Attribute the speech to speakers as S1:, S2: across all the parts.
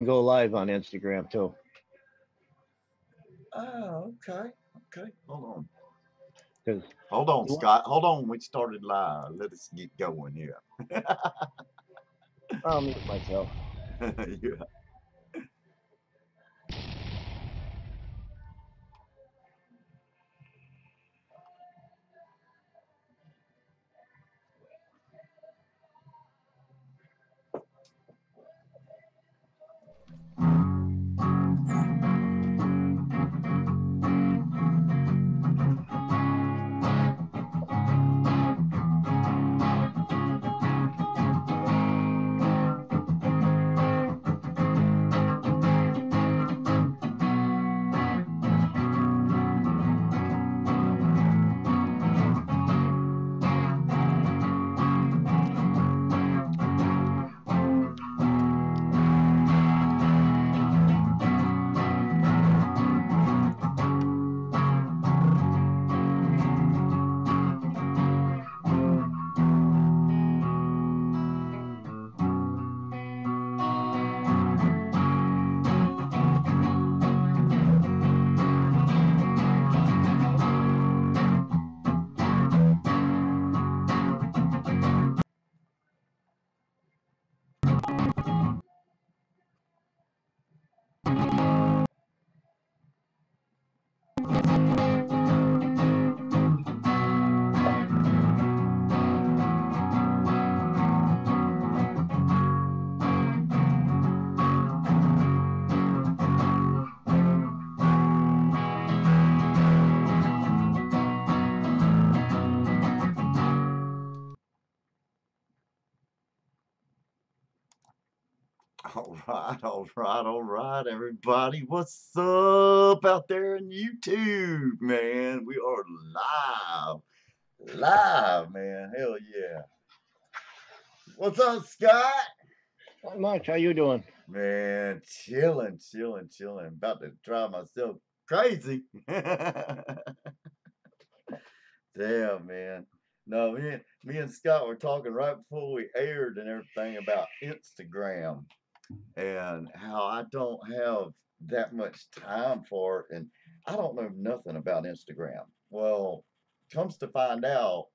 S1: Go live on Instagram too.
S2: Oh, okay. Okay. Hold on.
S1: Because
S2: Hold on, Scott. Hold on. We started live. Let us get going here.
S1: I'll mute myself.
S2: Yeah. All right, everybody. What's up out there in YouTube, man? We are live, man. Hell yeah. What's up, Scott?
S1: Not much. How you doing?
S2: Man, chilling. About to drive myself crazy. Damn, man. No, me and Scott were talking right before we aired and everything about Instagram and how I don't have that much time for it, and I don't know nothing about Instagram. Well, comes to find out,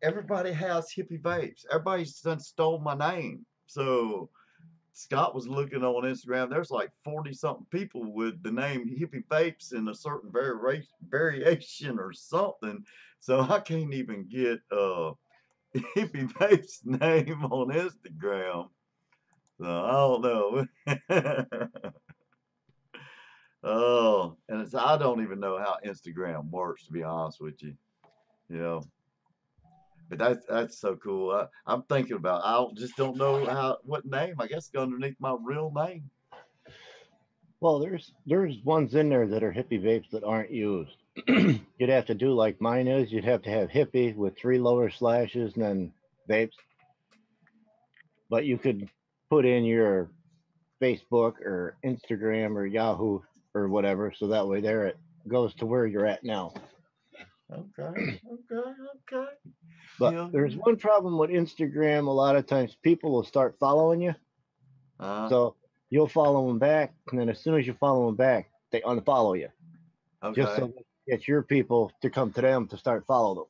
S2: everybody has Hippy Vapes. Everybody's done stole my name. So Scott was looking on Instagram. There's like 40 something people with the name Hippy Vapes in a certain variation or something. So I can't even get Hippy Vapes name on Instagram. So I don't know. Oh, and I don't even know how Instagram works, to be honest with you. You know, but that's so cool. I'm thinking about. I just don't know what name. I guess underneath my real name.
S1: Well, there's ones in there that are hippie vapes that aren't used. You'd have to do like mine is. You'd have to have hippie with three lower slashes and then vapes. But you could put in your Facebook or Instagram or Yahoo or whatever, so that way there it goes to where you're at now.
S2: Okay.
S1: But
S2: Hell
S1: there's one problem with Instagram. A lot of times people will start following you,
S2: yeah.
S1: so you'll follow them back, and then as soon as you follow them back, they unfollow you, just so
S2: Okay.
S1: get your people to come to them to start follow them.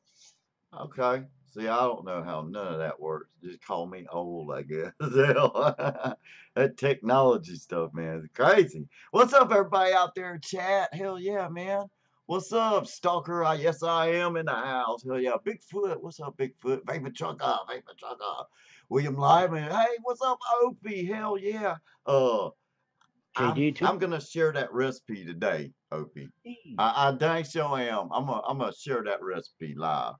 S2: Okay. See, I don't know how none of that works. Just call me old, I guess. That technology stuff, man, is crazy. What's up, everybody out there in chat? Hell yeah, man. What's up, Stalker? Yes, I am in the house. Hell yeah. Bigfoot. What's up, Bigfoot? Vapor Trucker. William Lyman. Hey, what's up, Opie? Hell yeah. Uh,
S1: KD2.
S2: I'm gonna share that recipe today, Opie. I dang sure am. I'm gonna share that recipe live.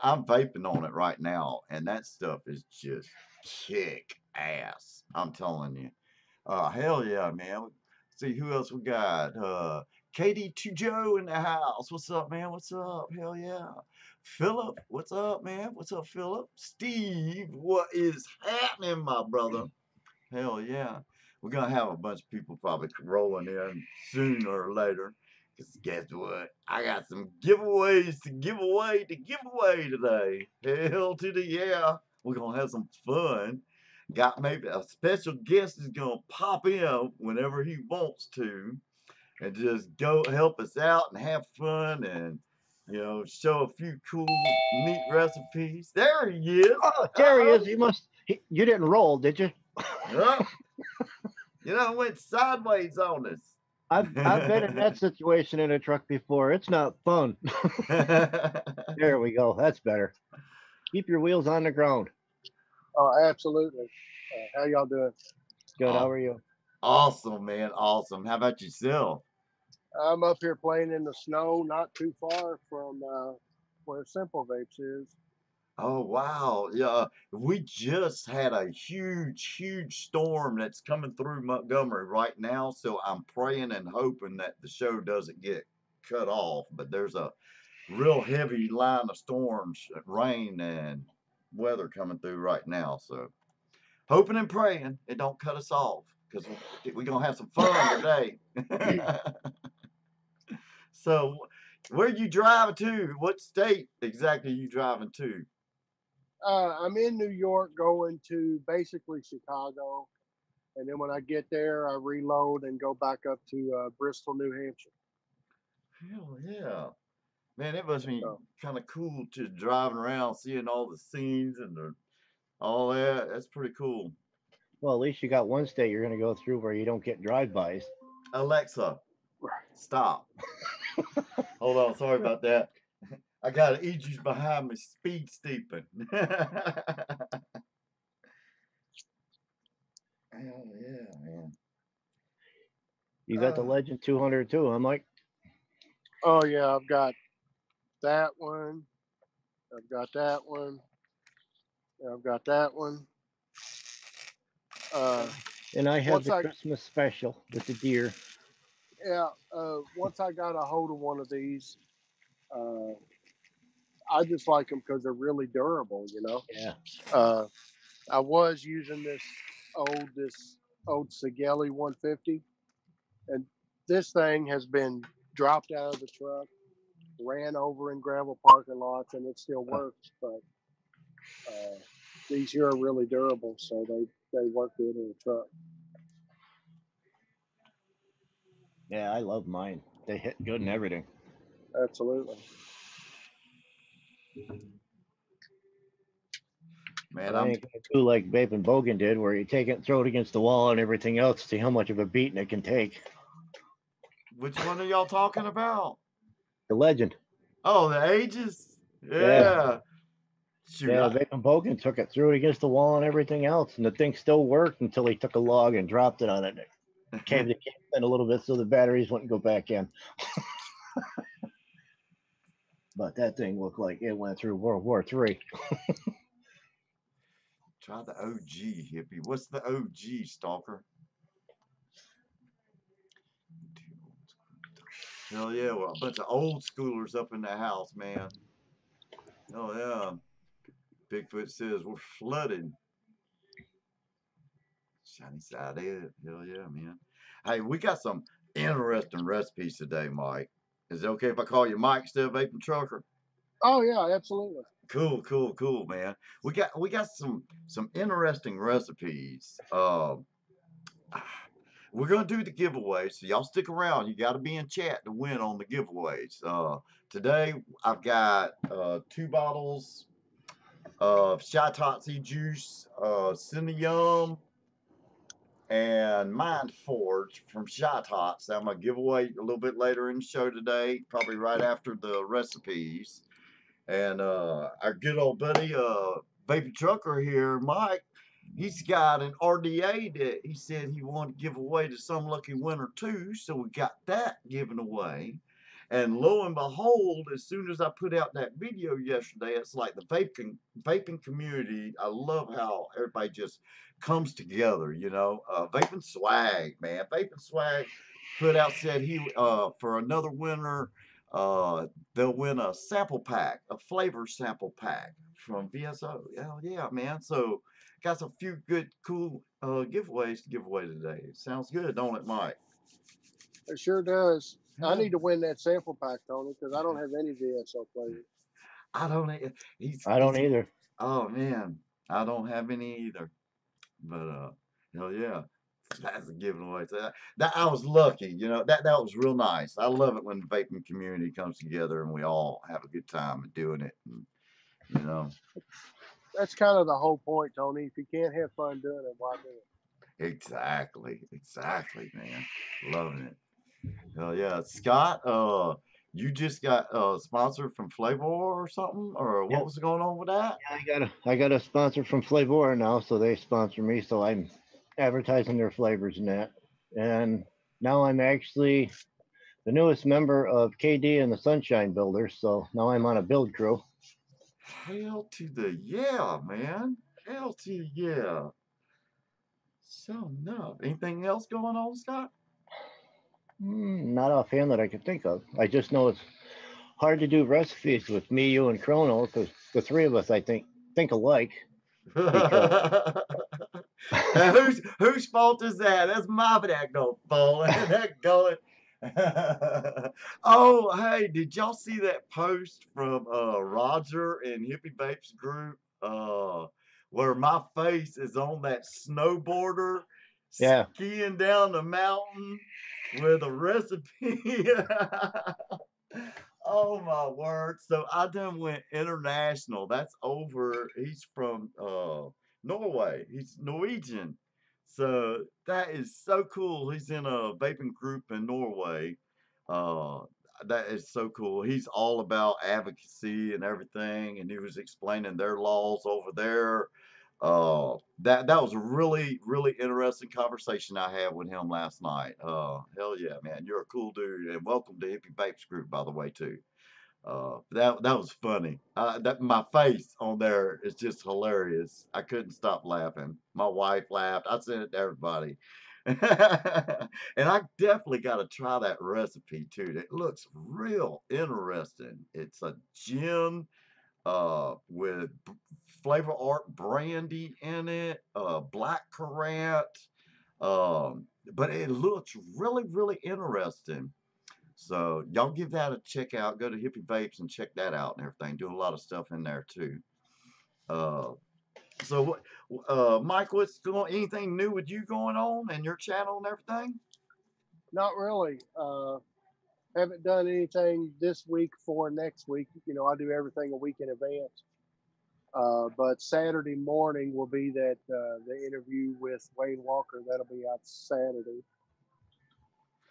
S2: I'm vaping on it right now, and that stuff is just kick ass. I'm telling you. Hell yeah, man. See who else we got. KD2 Joe in the house. What's up, man? What's up? Hell yeah. Philip, what's up, man? What's up, Philip? Steve, what is happening, my brother? Hell yeah. We're gonna have a bunch of people probably rolling in sooner or later. Cause guess what? I got some giveaways to give away today. Hell to the yeah. We're gonna have some fun. got maybe a special guest is gonna pop in whenever he wants to and just go help us out and have fun and show a few cool neat recipes. There he is.
S1: Oh, there he is. You didn't roll, did you?
S2: Oh, it went sideways on us.
S1: I've been in that situation in a truck before. It's not fun. There we go. That's better. Keep your wheels on the ground.
S3: Oh, absolutely. How y'all doing?
S1: Good. How are you?
S2: Awesome, man. Awesome. How about yourself?
S3: I'm up here playing in the snow, not too far from where Simple Vapes is.
S2: Oh, wow. Yeah. We just had a huge storm that's coming through Montgomery right now. So I'm praying and hoping that the show doesn't get cut off. But there's a real heavy line of storms, rain and weather coming through right now. So hoping and praying it don't cut us off because we're going to have some fun today. So where you driving to? What state exactly you driving to?
S3: I'm in New York going to basically Chicago. And then when I get there, I reload and go back up to Bristol, New Hampshire.
S2: Hell yeah. Man, it must be
S3: So,
S2: kind of cool to driving around, seeing all the scenes and all that. That's pretty cool.
S1: Well, at least you got one state you're going to go through where you don't get drive-bys.
S2: Alexa, stop. Hold on, sorry about that. I got an Aegis behind me, speed steeping. Hell yeah, man.
S1: You got the Legend 200 too, huh, Mike?
S3: oh, yeah, I've got that one. I've got that one. I've got that one.
S1: And I have
S3: once
S1: the
S3: I
S1: Christmas special with the deer.
S3: yeah, once I got a hold of one of these, I just like them because they're really durable.
S1: Yeah.
S3: I was using this old Sigelli 150, and this thing has been dropped out of the truck, ran over in gravel parking lots, and it still works. But these here are really durable, so they work good in the truck.
S1: Yeah, I love mine. They hit good and everything.
S3: Absolutely.
S2: Man,
S1: I ain't gonna do like Vaping Bogan did, where you take it, throw it against the wall and everything else, see how much of a beating it can take.
S2: which one are y'all talking about?
S1: The Legend.
S2: Oh, the Aegis?
S1: Yeah.
S2: Shoot,
S1: Yeah, Vaping Bogan took it, threw it against the wall and everything else, and the thing still worked until he took a log and dropped it on it. It caved in a little bit so the batteries wouldn't go back in. But that thing looked like it went through World War III.
S2: Try the OG, Hippie. What's the OG, Stalker? Hell yeah, well, a bunch of old schoolers up in the house, man. Oh yeah. Bigfoot says we're flooded. Shiny side is. Hell yeah, man. Hey, we got some interesting recipes today, Mike. Is it okay if I call you Mike instead of Vaping Trucker?
S3: Oh yeah, absolutely.
S2: Cool, man. We got some interesting recipes. We're gonna do the giveaway, so y'all stick around. You got to be in chat to win on the giveaways. Today I've got 2 bottles of Shiitake juice, Cinnayum, and Mind Forge from Shiitake. So I'm gonna give away a little bit later in the show today, probably right after the recipes. And our good old buddy, Baby Trucker here, Mike, he's got an RDA that he said he wanted to give away to some lucky winner too. So we got that given away. And lo and behold, as soon as I put out that video yesterday, it's like the vaping community. I love how everybody just comes together, Vaping Swag, man. Vaping Swag put out, said he for another winner, they'll win a sample pack, a flavor sample pack from VSO. Hell yeah, man. So got a few good, cool giveaways to give away today. Sounds good, don't it, Mike?
S3: It sure does.
S2: Yeah.
S3: I need to win that sample pack, Tony, because I don't have any VSO flavors.
S2: I don't.
S1: I don't either.
S2: Oh man, I don't have any either. But hell yeah, that's a giveaway. So that I was lucky, you know. That was real nice. I love it when the vaping community comes together and we all have a good time doing it. And, you know,
S3: That's kind of the whole point, Tony. If you can't have fun doing it, why do it?
S2: exactly, man. Loving it. Hell yeah, Scott. You just got sponsored from Flavor or something, or what
S1: Yeah,
S2: was going on with that?
S1: I got a sponsor from Flavor now, so they sponsor me, so I'm advertising their flavors and that. And now I'm actually the newest member of KD and the Sunshine Builders, so now I'm on a build crew.
S2: Hell to the yeah, man. Hell to yeah. So no. Anything else going on, Scott?
S1: Not offhand that I can think of. I just know it's hard to do recipes with me, you, and Krono because the three of us, I think alike. Because
S2: Whose fault is that? That's my fault. That going. Oh, hey, did y'all see that post from Roger and Hippy Vapes group? Where my face is on that snowboarder
S1: yeah,
S2: skiing down the mountain with a recipe. Oh my word. So I done went international. That's over. He's from Norway. He's Norwegian. So that is so cool. He's in a vaping group in Norway. Uh that is so cool. He's all about advocacy and everything, and he was explaining their laws over there. That was a really interesting conversation I had with him last night. Hell yeah, man, you're a cool dude, and welcome to Hippie Vapes group, by the way, too. That was funny. That my face on there is just hilarious. I couldn't stop laughing. My wife laughed. I sent it to everybody. And I definitely got to try that recipe too. It looks real interesting. It's a gin with flavor art brandy in it, black currant. But it looks really interesting. So y'all give that a check out. Go to Hippie Vapes and check that out and everything. Do a lot of stuff in there too. Uh, so Mike, what's going? Anything new with you going on and your channel and everything?
S3: Not really. Haven't done anything this week for next week. You know, I do everything a week in advance. But Saturday morning will be that the interview with Wayne Walker. That'll be out Saturday.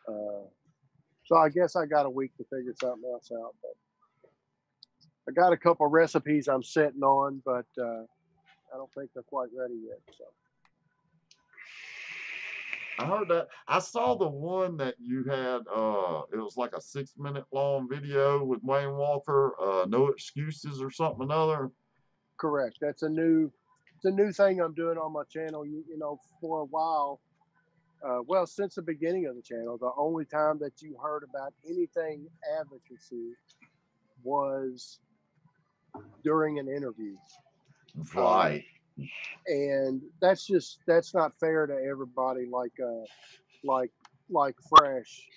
S3: So I guess I got a week to figure something else out. But I got a couple recipes I'm sitting on, but I don't think they're quite ready yet. So
S2: I heard that. I saw the one that you had. It was like a 6 minute long video with Wayne Walker. No excuses or something another.
S3: correct. It's a new thing I'm doing on my channel. You know, for a while. Well, since the beginning of the channel, the only time that you heard about anything advocacy was during an interview.
S2: Right.
S3: And that's not fair to everybody like Fresh,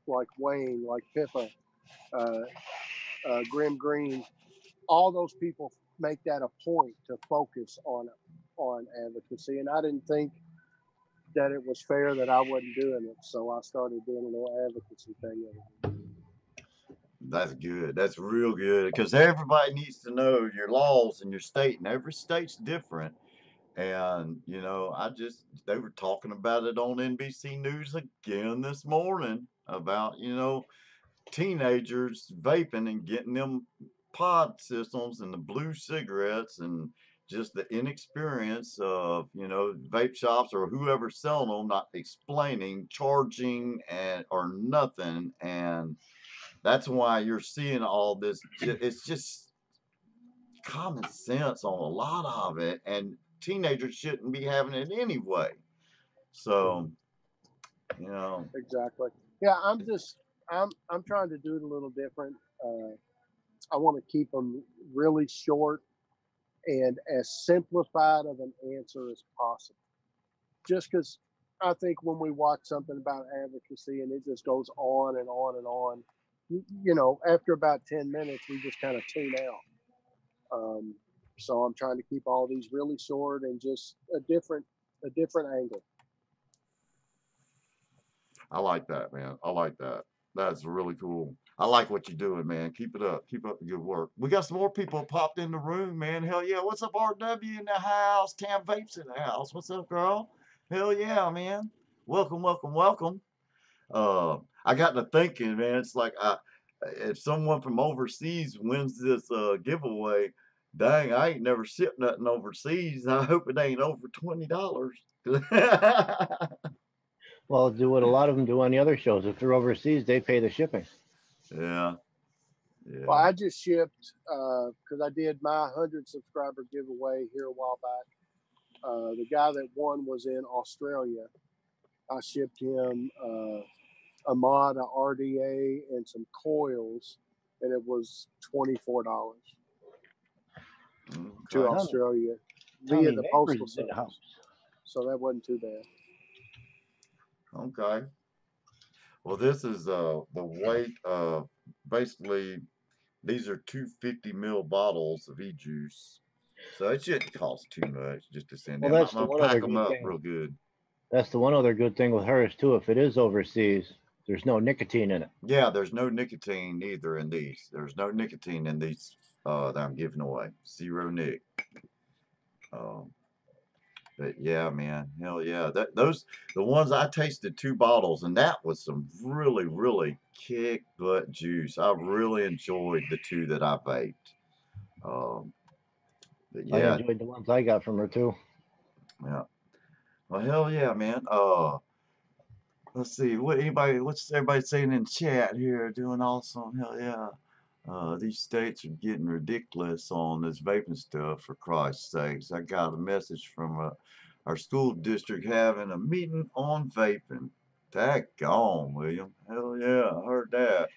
S3: like Wayne, like Pippa, GrimmGreen. All those people make that a point to focus on advocacy, and I didn't think that it was fair that I wasn't doing it, so I started doing a little advocacy thing.
S2: That's good. That's real good because everybody needs to know your laws in your state, and every state's different. And you know, they were talking about it on NBC News again this morning about teenagers vaping and getting them pod systems and the blue cigarettes and just the inexperience of vape shops or whoever selling them not explaining charging and or nothing. And that's why you're seeing all this. It's just common sense on a lot of it, and teenagers shouldn't be having it anyway. So,
S3: Exactly. Yeah, I'm trying to do it a little different. I want to keep them really short and as simplified of an answer as possible. Just because I think when we watch something about advocacy and it just goes on and on and on, you know, after about 10 minutes, we just kind of tune out. So I'm trying to keep all these really short and just a different angle.
S2: I like that, man. I like that. That's really cool. I like what you're doing, man. Keep it up. Keep up the good work. We got some more people popped in the room, man. Hell yeah. What's up, RW in the house? Tam Vapes in the house. What's up, girl? Hell yeah, man. Welcome, welcome, welcome. I got to thinking, man. It's like if someone from overseas wins this giveaway, dang, I ain't never shipped nothing overseas. I hope it ain't over $20.
S1: Well, do what a lot of them do on the other shows. If they're overseas, they pay the shipping.
S2: Yeah.
S3: Well, I just shipped because I did my 100 subscriber giveaway here a while back. The guy that won was in Australia. I shipped him a mod, a RDA, and some coils, and it was $24 to Australia via the postal service. So that wasn't too bad.
S2: Okay. Well, this is the weight. Basically, these are 250 ml bottles of e-juice, so it shouldn't cost too much just to send
S1: Well,
S2: them.
S1: that's
S2: I'm
S1: the
S2: gonna
S1: one
S2: pack
S1: other
S2: them
S1: good
S2: up
S1: thing.
S2: real good.
S1: That's the one other good thing with hers too. If it is overseas, there's no nicotine in it.
S2: Yeah, there's no nicotine either in these. There's no nicotine in these that I'm giving away. Zero nic. But yeah, man, hell yeah. The ones I tasted 2 bottles, and that was some really, really kick butt juice. I really enjoyed the 2 that I vaped. But
S1: I
S2: yeah,
S1: enjoyed the ones I got from her too.
S2: yeah. Well, hell yeah, man. Let's see, what's everybody saying in chat here? Doing awesome, hell yeah. These states are getting ridiculous on this vaping stuff, for Christ's sakes. I got a message from our school district having a meeting on vaping. Daggone, William. Hell yeah, I heard that.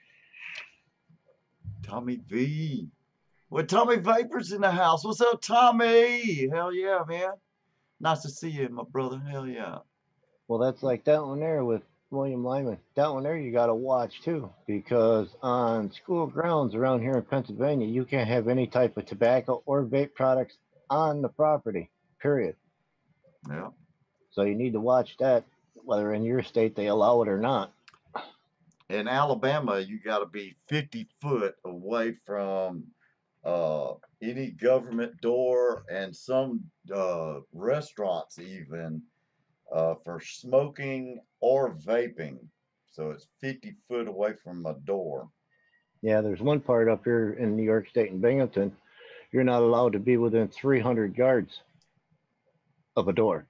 S2: Tommy V. Well, Tommy Vaperz in the house. What's up, Tommy? Hell yeah, man. Nice to see you, my brother. Hell yeah.
S1: Well, that's like that one there with William Lyman. That one there you got to watch too, because on school grounds around here in Pennsylvania, you can't have any type of tobacco or vape products on the property, period.
S2: Yeah.
S1: So you need to watch that, whether in your state they allow it or not.
S2: In Alabama, you got to be 50 foot away from any government door and some restaurants even for smoking or vaping. So it's 50 foot away from a door.
S1: Yeah, there's one part up here in New York State in Binghamton, you're not allowed to be within 300 yards of a door.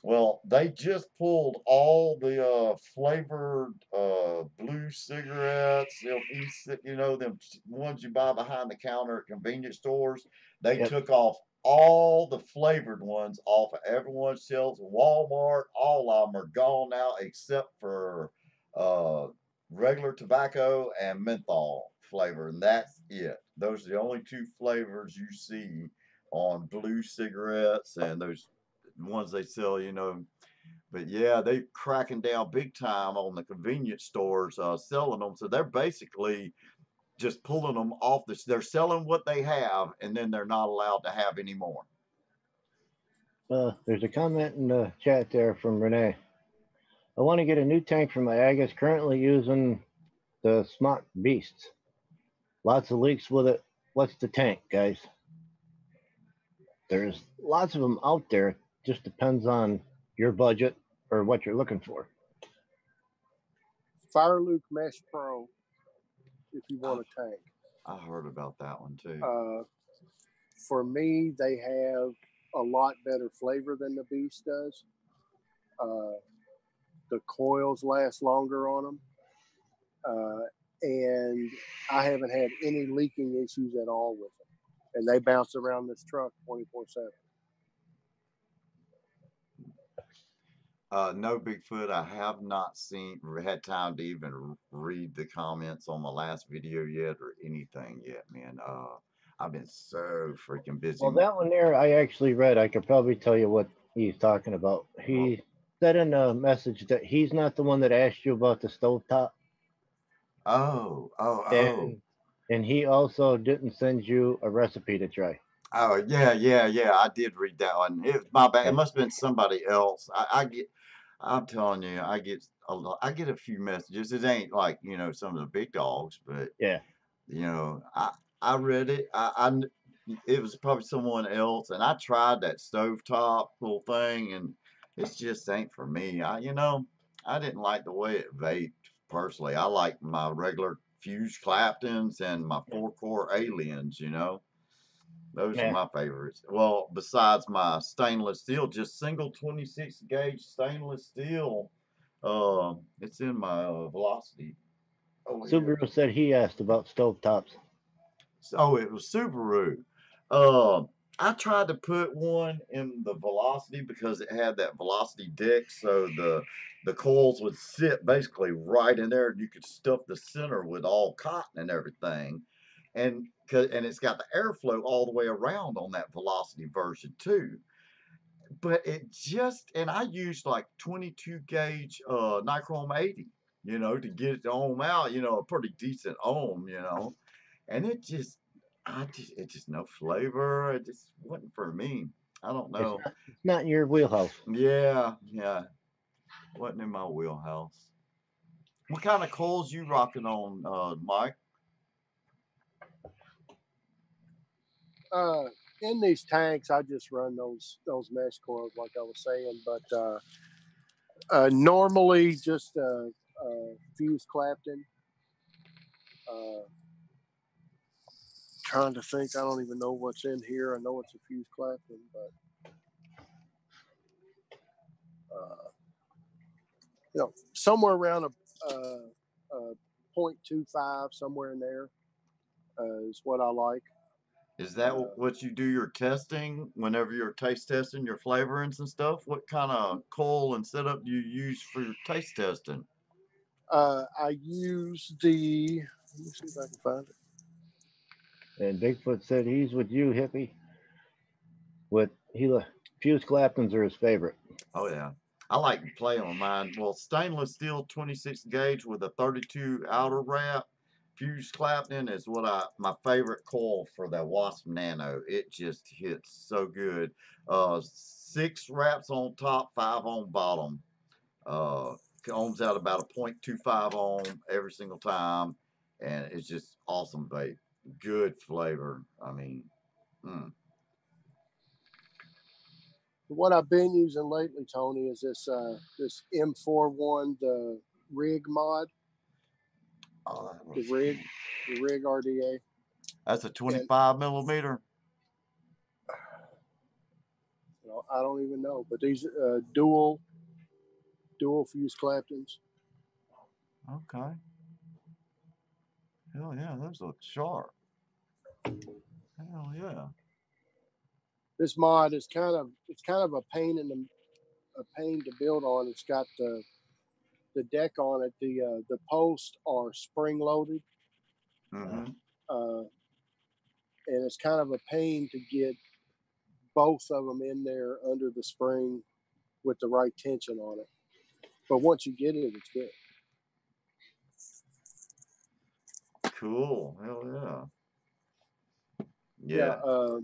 S2: Well, they just pulled all the flavored blue cigarettes, them ones you buy behind the counter at convenience stores. They took off all the flavored ones off of everyone's shelves. Walmart, all of them are gone now except for regular tobacco and menthol flavor, and that's it. Those are the only 2 flavors you see on blue cigarettes and those ones they sell, but yeah, they cracking down big time on the convenience stores selling them. So they're basically just pulling them off they're selling what they have, and then they're not allowed to have any more.
S1: There's a comment in the chat there from Renee. I want to get a new tank for my Agus, currently using the Smock Beasts. Lots of leaks with it. What's the tank, guys? There's lots of them out there. Just depends on your budget or what you're looking for.
S3: Fire Luke Mesh Pro, if you want a tank.
S2: I heard about that one too.
S3: For me, they have a lot better flavor than the Beast does. The coils last longer on them. And I haven't had any leaking issues at all with them. And they bounce around this truck 24/7.
S2: No Bigfoot. I have not had time to even read the comments on my last video yet or anything yet, man. I've been so freaking busy.
S1: Well, that one there I actually read. I could probably tell you what he's talking about. He said in a message that he's not the one that asked you about the stovetop.
S2: Oh.
S1: And he also didn't send you a recipe to try.
S2: Oh yeah. I did read that one. It was my bad. It
S1: Yeah.
S2: must have been somebody else. I'm telling you, I get a lot. I get a few messages. It ain't like some of the big dogs, but
S1: Yeah.
S2: you know, I read it. It was probably someone else, and I tried that stovetop little thing, and it just ain't for me. I didn't like the way it vaped personally. I like my regular fused Claptons and my 4-core aliens. Those are
S1: Yeah.
S2: my favorites. Well, besides my stainless steel, just single 26 gauge stainless steel. It's in my Velocity over here.
S1: Subaru said he asked about stovetops.
S2: So it was Subaru. Uh, I tried to put one in the Velocity because it had that Velocity deck, so the coils would sit basically right in there, and you could stuff the center with all cotton and everything. And it's got the airflow all the way around on that Velocity version too. But and I used like 22 gauge Nichrome 80, to get it to ohm out, a pretty decent ohm. And it just no flavor. It just wasn't for me. I don't
S1: It's
S2: know.
S1: not. It's not in your wheelhouse.
S2: Yeah, wasn't in my wheelhouse. What kind of coils you rocking on, Mike?
S3: In these tanks, I just run those mesh coils, like I was saying. But normally, just fused Clapton. Trying to think, I don't even know what's in here. I know it's a fused Clapton, but somewhere around a 0.25, somewhere in there is what I like.
S2: Is that what you do your testing whenever you're taste testing your flavorings and stuff? What kind of coil and setup do you use for your taste testing?
S3: I use the. Let me see if I can find it.
S1: And Bigfoot said he's with you, hippie. Fused Claptons are his favorite.
S2: Oh yeah. I like to play on mine. Well, stainless steel 26 gauge with a 32 outer wrap. Fused Clapton is my favorite coil for that Wasp Nano. It just hits so good. 6 wraps on top, 5 on bottom. Uh, Ohms out about a 0.25 ohm every single time, and it's just awesome vape. Good flavor. I mean,
S3: What I've been using lately, Tony, is this M41, the rig mod,
S2: oh,
S3: the rig RDA.
S2: that's a
S3: And
S2: 25 millimeter.
S3: I don't even know, but these dual fuse Claptons.
S2: Okay. Hell yeah, those look sharp. Hell yeah.
S3: This mod is kind of a pain to build on. It's got the deck on it. The posts are spring loaded,
S2: Mm-hmm.
S3: and it's kind of a pain to get both of them in there under the spring with the right tension on it. But once you get it, it's good.
S2: Cool. Hell yeah.
S3: Yeah.
S2: Yeah.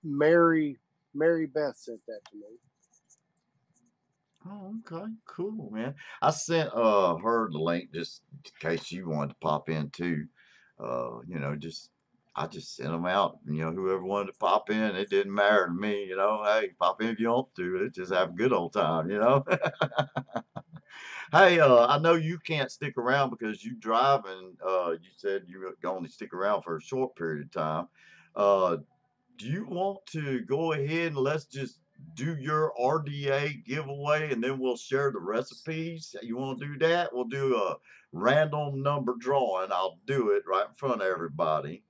S3: Mary Beth sent that to me.
S2: Oh, okay. Cool, man. I sent her the link just in case you wanted to pop in too. I just sent them out. Whoever wanted to pop in, it didn't matter to me. Hey, pop in if you want to. Let's just have a good old time. Hey, I know you can't stick around because you drive, and you said you can only stick around for a short period of time. Uh, do you want to go ahead and let's just do your RDA giveaway, and then we'll share the recipes? You want to do that? We'll do a random number drawing. I'll do it right in front of everybody.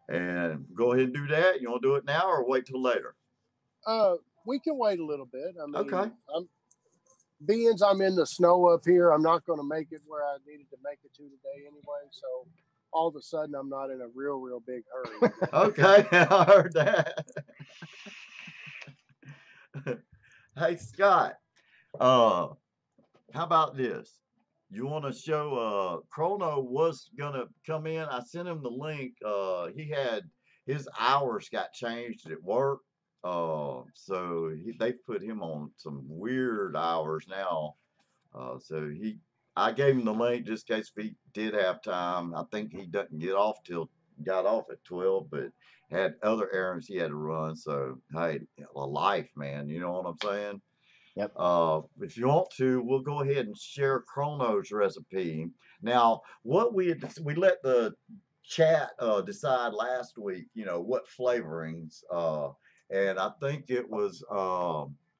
S2: And go ahead and do that. You want to do it now or wait till later?
S3: We can wait a little bit. I
S2: Okay.
S3: mean, I'm in the snow up here. I'm not going to make it where I needed to make it to today anyway. So all of a sudden, I'm not in a real big hurry.
S2: Okay, I heard that. Hey, Scott. How about this? You want to show Krono was gonna come in. I sent him the link. his hours got changed at work. So they put him on some weird hours now. So I gave him the link just in case if he did have time. I think he doesn't got off at 12, but had other errands he had to run. So hey, a life, man. You know what I'm saying?
S1: Yep.
S2: If you want to, we'll go ahead and share Krono's recipe. Now, we let the chat decide last week, what flavorings, and I think it was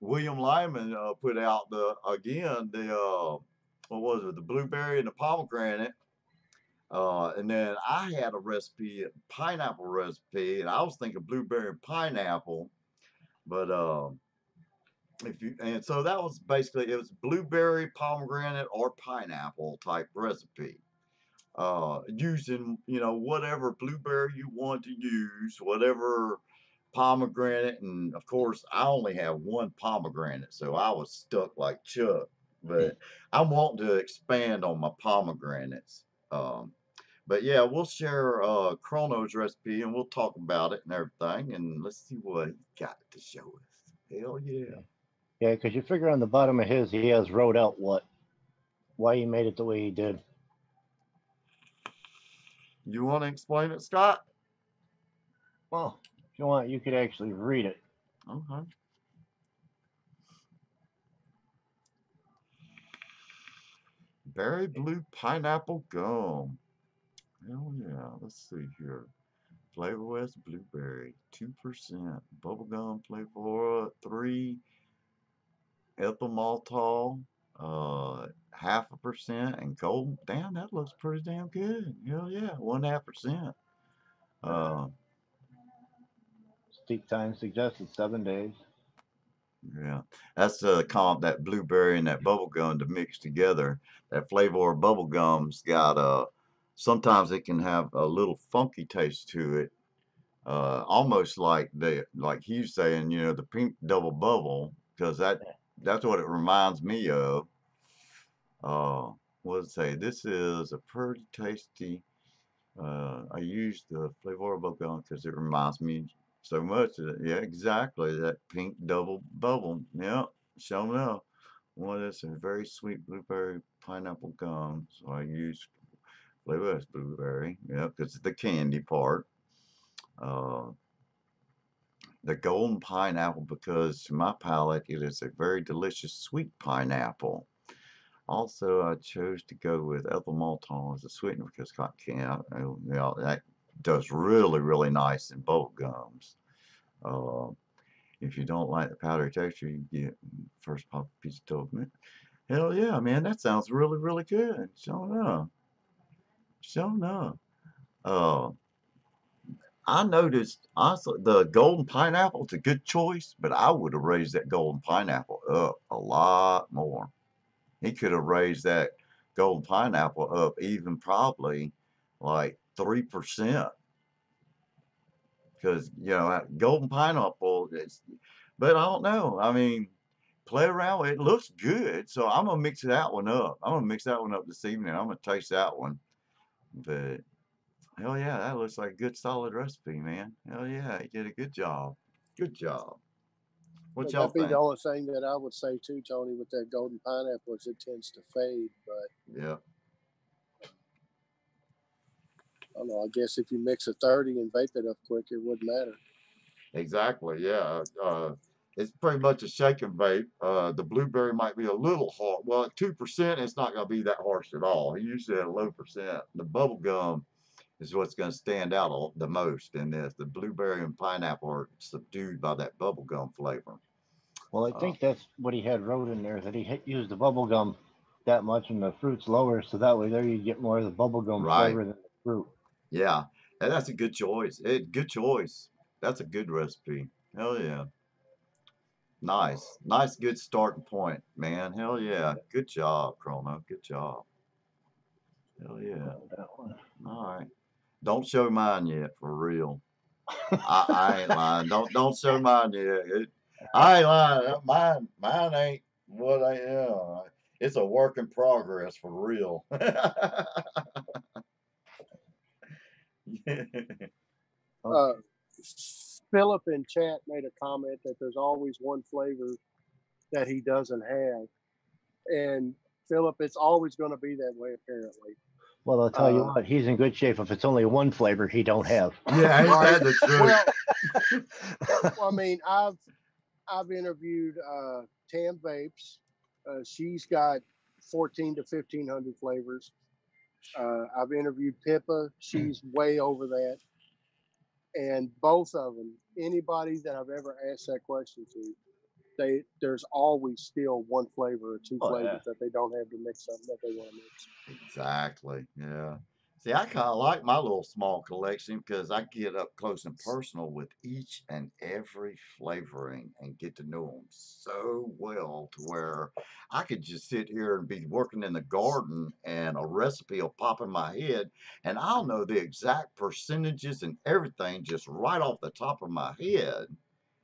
S2: William Lyman put out the what was it, the blueberry and the pomegranate. And then I had a recipe, a pineapple recipe, and I was thinking blueberry and pineapple, but so that was basically, it was blueberry, pomegranate, or pineapple type recipe. Using whatever blueberry you want to use, whatever pomegranate, and of course I only have one pomegranate, so I was stuck like Chuck. But I'm wanting to expand on my pomegranates. But yeah, we'll share Krono's recipe and we'll talk about it and everything, and let's see what he got to show us. Hell yeah.
S1: Yeah, because you figure on the bottom of his, he has wrote out why he made it the way he did.
S2: You want to explain it, Scott?
S1: Well, if you want, you could actually read it.
S2: Okay. Berry blue pineapple gum. Hell yeah. Let's see here. Flavor West blueberry, 2%. Bubblegum flavor, 3. Ethyl maltol, 0.5%. And gold. Damn, that looks pretty damn good. Hell yeah. 1.5%.
S1: Steep time suggested 7 days.
S2: Yeah, that's that blueberry and that bubble gum to mix together. That flavor of bubble gum's got sometimes it can have a little funky taste to it, almost like he's saying, the pink double bubble, because that's what it reminds me of. What does it say? This is a pretty tasty. I use the flavor of bubble gum because it reminds me so much of it. Yeah, exactly. That pink double bubble. Yeah, sure enough. One that's a very sweet blueberry pineapple gum. So I use flavor blueberry. Yeah, because it's the candy part. Uh, the golden pineapple, because to my palate, it is a very delicious sweet pineapple. Also, I chose to go with ethyl maltol as a sweetener because cotton candy, that does really, really nice in bubble gums. Uh, if you don't like the powdery texture, you get first pop a piece of toast mint. Hell yeah, man, that sounds really, really good. Sure enough. Sure enough. Uh, I noticed honestly the golden pineapple is a good choice, but I would have raised that golden pineapple up a lot more. He could have raised that golden pineapple up even probably like 3%. Because, golden pineapple, but I don't know. I mean, play around with it. It looks good. So I'm going to mix that one up. I'm going to mix that one up this evening. I'm going to taste that one. But hell yeah, that looks like a good solid recipe, man. Hell yeah, you did a good job. Good job. What y'all
S3: That'd be
S2: think?
S3: the only thing that I would say too, Tony, with that golden pineapple is it tends to fade. But
S2: Yeah.
S3: I don't know. I guess if you mix a 30 and vape it up quick, it wouldn't matter.
S2: Exactly. Yeah. It's pretty much a shake and vape. The blueberry might be a little hard. Well, at 2%, it's not going to be that harsh at all. He usually at a low percent. The bubble gum is what's going to stand out the most in this. The blueberry and pineapple are subdued by that bubble gum flavor.
S1: Well, I think that's what he had wrote in there, that he used the bubble gum that much and the fruit's lower, so that way there you get more of the bubble gum
S2: Right.
S1: flavor than the fruit.
S2: Yeah. And that's a good choice. Good choice. That's a good recipe. Hell yeah. Nice. Nice, good starting point, man. Hell yeah. Good job, Krono. Good job. Hell yeah.
S1: That one.
S2: All right. Don't show mine yet, for real. I ain't lying. Don't show mine yet. I ain't lying. Mine ain't what I am. It's a work in progress, for real.
S3: Uh, Philip in chat made a comment that there's always one flavor that he doesn't have, and Philip, it's always going to be that way apparently.
S1: Well, I'll tell you what, he's in good shape if it's only one flavor he don't have.
S2: Yeah, ain't
S3: Right.
S2: that the truth?
S3: Well, I mean, I've interviewed Tam Vapes. She's got 14 to 1500 flavors. I've interviewed Pippa. She's way over that. And both of them, anybody that I've ever asked that question to, there's always still one flavor or two flavors that they don't have to mix something that they want to mix.
S2: Exactly. Yeah. See, I kind of like my little small collection because I get up close and personal with each and every flavoring and get to know them so well to where I could just sit here and be working in the garden and a recipe will pop in my head and I'll know the exact percentages and everything just right off the top of my head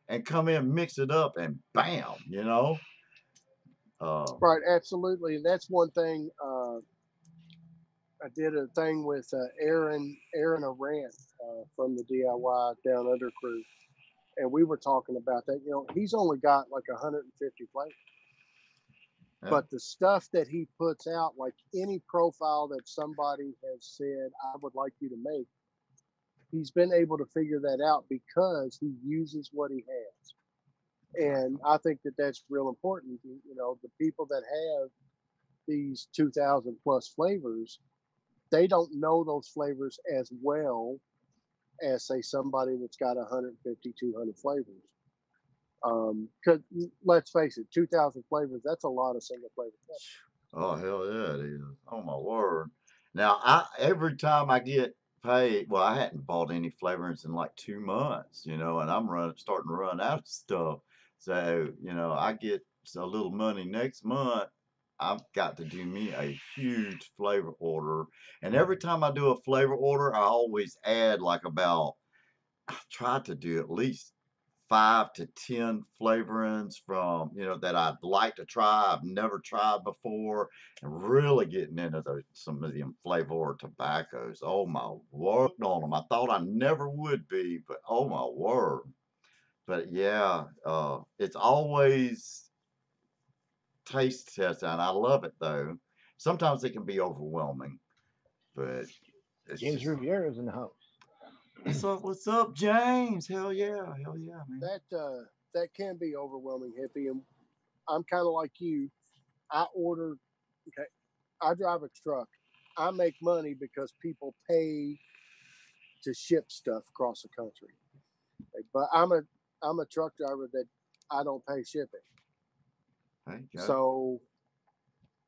S2: and come in, mix it up, and bam, you know?
S3: Right, absolutely. And that's one thing. I did a thing with Aaron Arant from the DIY Down Under crew, and we were talking about that. You know, he's only got like 150 flavors, but the stuff that he puts out, like any profile that somebody has said, I would like you to make, he's been able to figure that out because he uses what he has. And I think that that's real important. You know, the people that have these 2,000 plus flavors, they don't know those flavors as well as, say, somebody that's got 150, 200 flavors. Because let's face it, 2,000 flavors, that's a lot of single flavor flavors.
S2: Oh, hell yeah, it is. Oh, my word. Now, every time I get paid, well, I hadn't bought any flavorings in like 2 months, you know, and I'm starting to run out of stuff. So, you know, I get a little money next month. I've got to do me a huge flavor order. And every time I do a flavor order, I always add like I try to do at least 5 to 10 flavorings from, you know, that I'd like to try, I've never tried before, and really getting into some of them flavor tobaccos. Oh my word on them. I thought I never would be, but oh my word. But yeah, it's always taste testing, and I love it though. Sometimes it can be overwhelming, but it's
S1: James
S2: just
S1: Riviera's in the house.
S2: what's up, James? Hell yeah, man.
S3: That can be overwhelming, Hippie. And I'm kind of like you. I order, okay, I drive a truck. I make money because people pay to ship stuff across the country. But I'm a truck driver that I don't pay shipping. So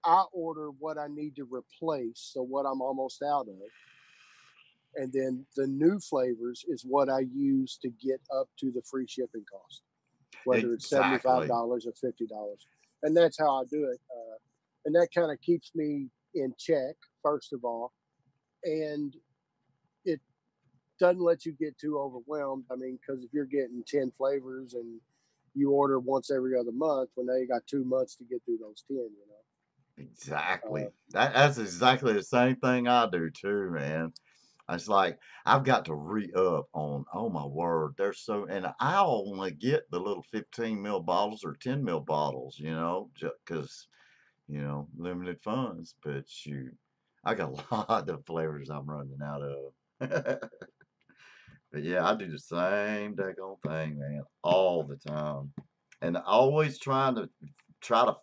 S3: I order what I need to replace, so what I'm almost out of. And then the new flavors is what I use to get up to the free shipping cost, whether it's $75 or $50. And that's how I do it. And that kind of keeps me in check, first of all. And it doesn't let you get too overwhelmed. I mean, because if you're getting 10 flavors and you order once every other month, well, now you got 2 months to get through those 10, you know?
S2: Exactly. That's exactly the same thing I do too, man. It's like I've got to re-up on, oh my word, there's so, and I only get the little 15 ml bottles or 10 ml bottles, you know, just because, you know, limited funds. But shoot, I got a lot of flavors I'm running out of. But yeah, I do the same daggone thing, man, all the time. And always trying to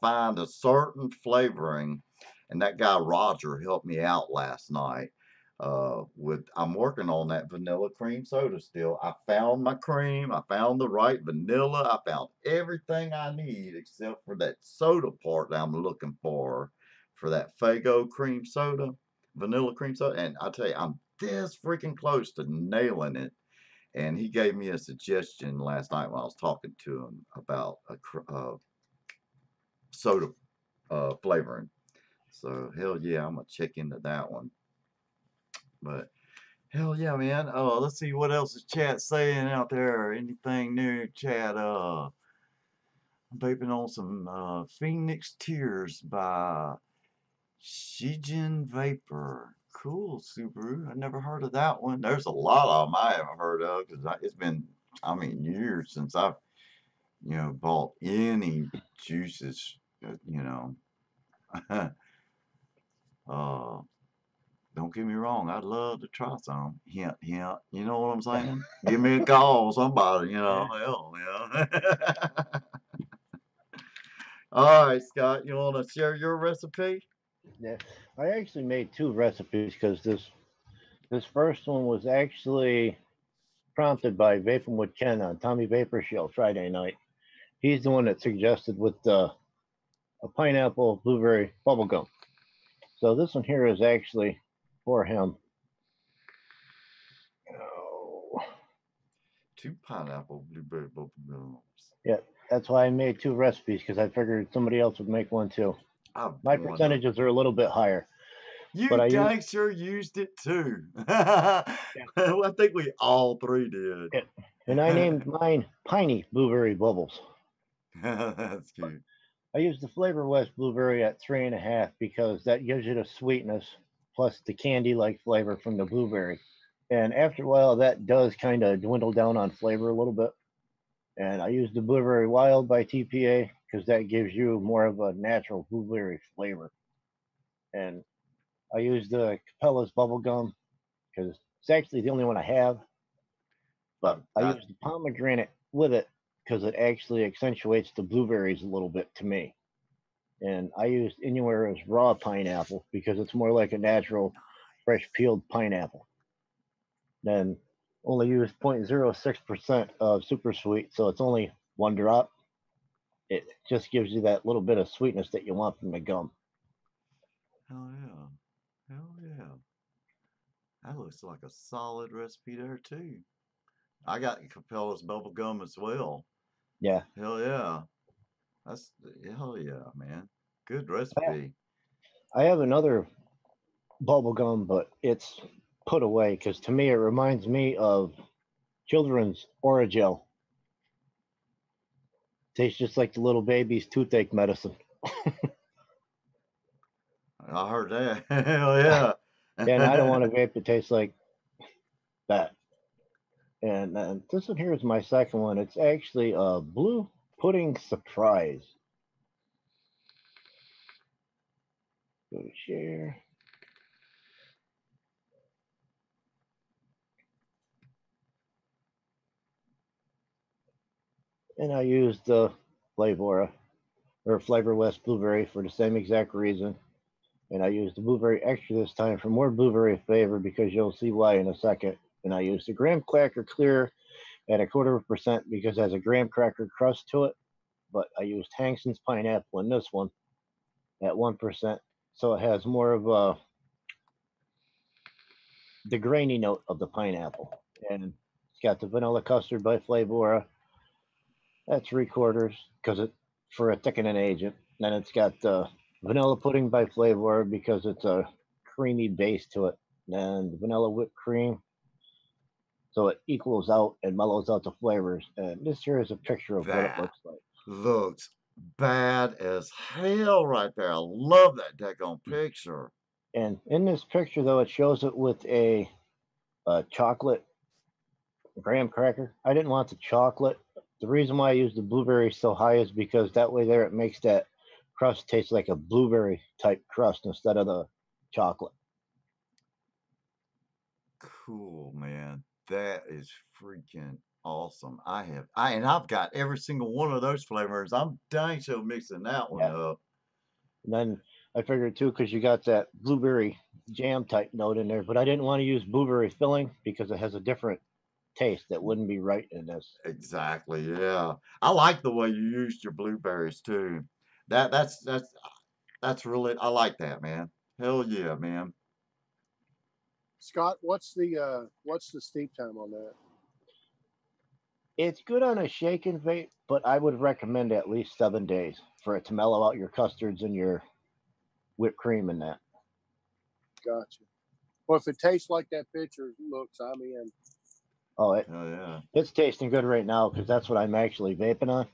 S2: find a certain flavoring. And that guy Roger helped me out last night. I'm working on that vanilla cream soda still. I found my cream, I found the right vanilla, I found everything I need except for that soda part that I'm looking for that Fago cream soda, vanilla cream soda. And I tell you, I'm this freaking close to nailing it. And he gave me a suggestion last night when I was talking to him about a soda flavoring. So hell yeah, I'm gonna check into that one. But hell yeah, man. Let's see what else is chat saying out there. Anything new, chat? I'm vaping on some Phoenix Tears by Shijin Vapor. Cool, Subaru. I never heard of that one. There's a lot of them I haven't heard of because it's been I mean, years since I've, you know, bought any juices, you know. Don't get me wrong, I'd love to try some. Hint, hint. You know what I'm saying? Give me a call, somebody, you know. Hell, yeah. All right, Scott, you want to share your recipe?
S1: Yeah, I actually made two recipes because this first one was actually prompted by Vaping with Ken on Tommy Vapor Show Friday night. He's the one that suggested with a pineapple blueberry bubblegum. So this one here is actually for him. Oh.
S2: 2 pineapple blueberry bubble gums.
S1: Yeah, that's why I made two recipes because I figured somebody else would make one too. My percentages are a little bit higher.
S2: You
S1: but I
S2: dang sure used it too. Well, I think we all three did.
S1: Yeah. And I named mine Piney Blueberry Bubbles.
S2: That's cute.
S1: I used the Flavor West Blueberry at 3.5 because that gives you the sweetness plus the candy-like flavor from the blueberry. And after a while, that does kind of dwindle down on flavor a little bit. And I used the Blueberry Wild by TPA because that gives you more of a natural blueberry flavor. And I used the Capella's Bubblegum because it's actually the only one I have. But I used the pomegranate with it because it actually accentuates the blueberries a little bit to me. And I used Inuara's raw pineapple because it's more like a natural, fresh peeled pineapple. Then only used 0.06% of super sweet, so it's only one drop. It just gives you that little bit of sweetness that you want from the gum.
S2: Hell yeah. Hell yeah. That looks like a solid recipe there too. I got Capella's bubble gum as well.
S1: Yeah.
S2: Hell yeah. That's hell yeah, man. Good recipe.
S1: I have another bubble gum, but it's put away because to me it reminds me of children's Orajel. Tastes just like the little baby's toothache medicine.
S2: I heard that. Hell yeah.
S1: And I don't want to vape that tastes like that. And this one here is my second one. It's actually a blue pudding surprise. Go to share. And I used the Flavora or Flavor West Blueberry for the same exact reason. And I used the Blueberry Extra this time for more blueberry flavor because you'll see why in a second. And I used the Graham Cracker Clear at 0.25% because it has a graham cracker crust to it. But I used Hangson's Pineapple in this one at 1%. So it has more of the grainy note of the pineapple. And it's got the vanilla custard by Flavora at 3/4 because it for a thickening agent. Then it's got the vanilla pudding by Flavor because it's a creamy base to it, and vanilla whipped cream, so it equals out and mellows out the flavors. And this here is a picture of what it looks like.
S2: Looks bad as hell right there. I love that daggone picture.
S1: And in this picture, though, it shows it with a chocolate graham cracker. I didn't want the chocolate. The reason why I use the blueberry so high is because that way there it makes that crust taste like a blueberry type crust instead of the chocolate.
S2: Cool, man. That is freaking awesome. I've got every single one of those flavors. I'm dang sure mixing that one up.
S1: And then I figured too, because you got that blueberry jam type note in there, but I didn't want to use blueberry filling because it has a different taste that wouldn't be right in this.
S2: Exactly. Yeah. I like the way you used your blueberries too. That's really, I like that, man. Hell yeah, man.
S3: Scott, what's the steep time on that?
S1: It's good on a shaken vape, but I would recommend at least 7 days for it to mellow out your custards and your whipped cream and that.
S3: Gotcha. Well, if it tastes like that picture looks, I'm in.
S1: Oh,
S2: yeah.
S1: It's tasting good right now because that's what I'm actually vaping on.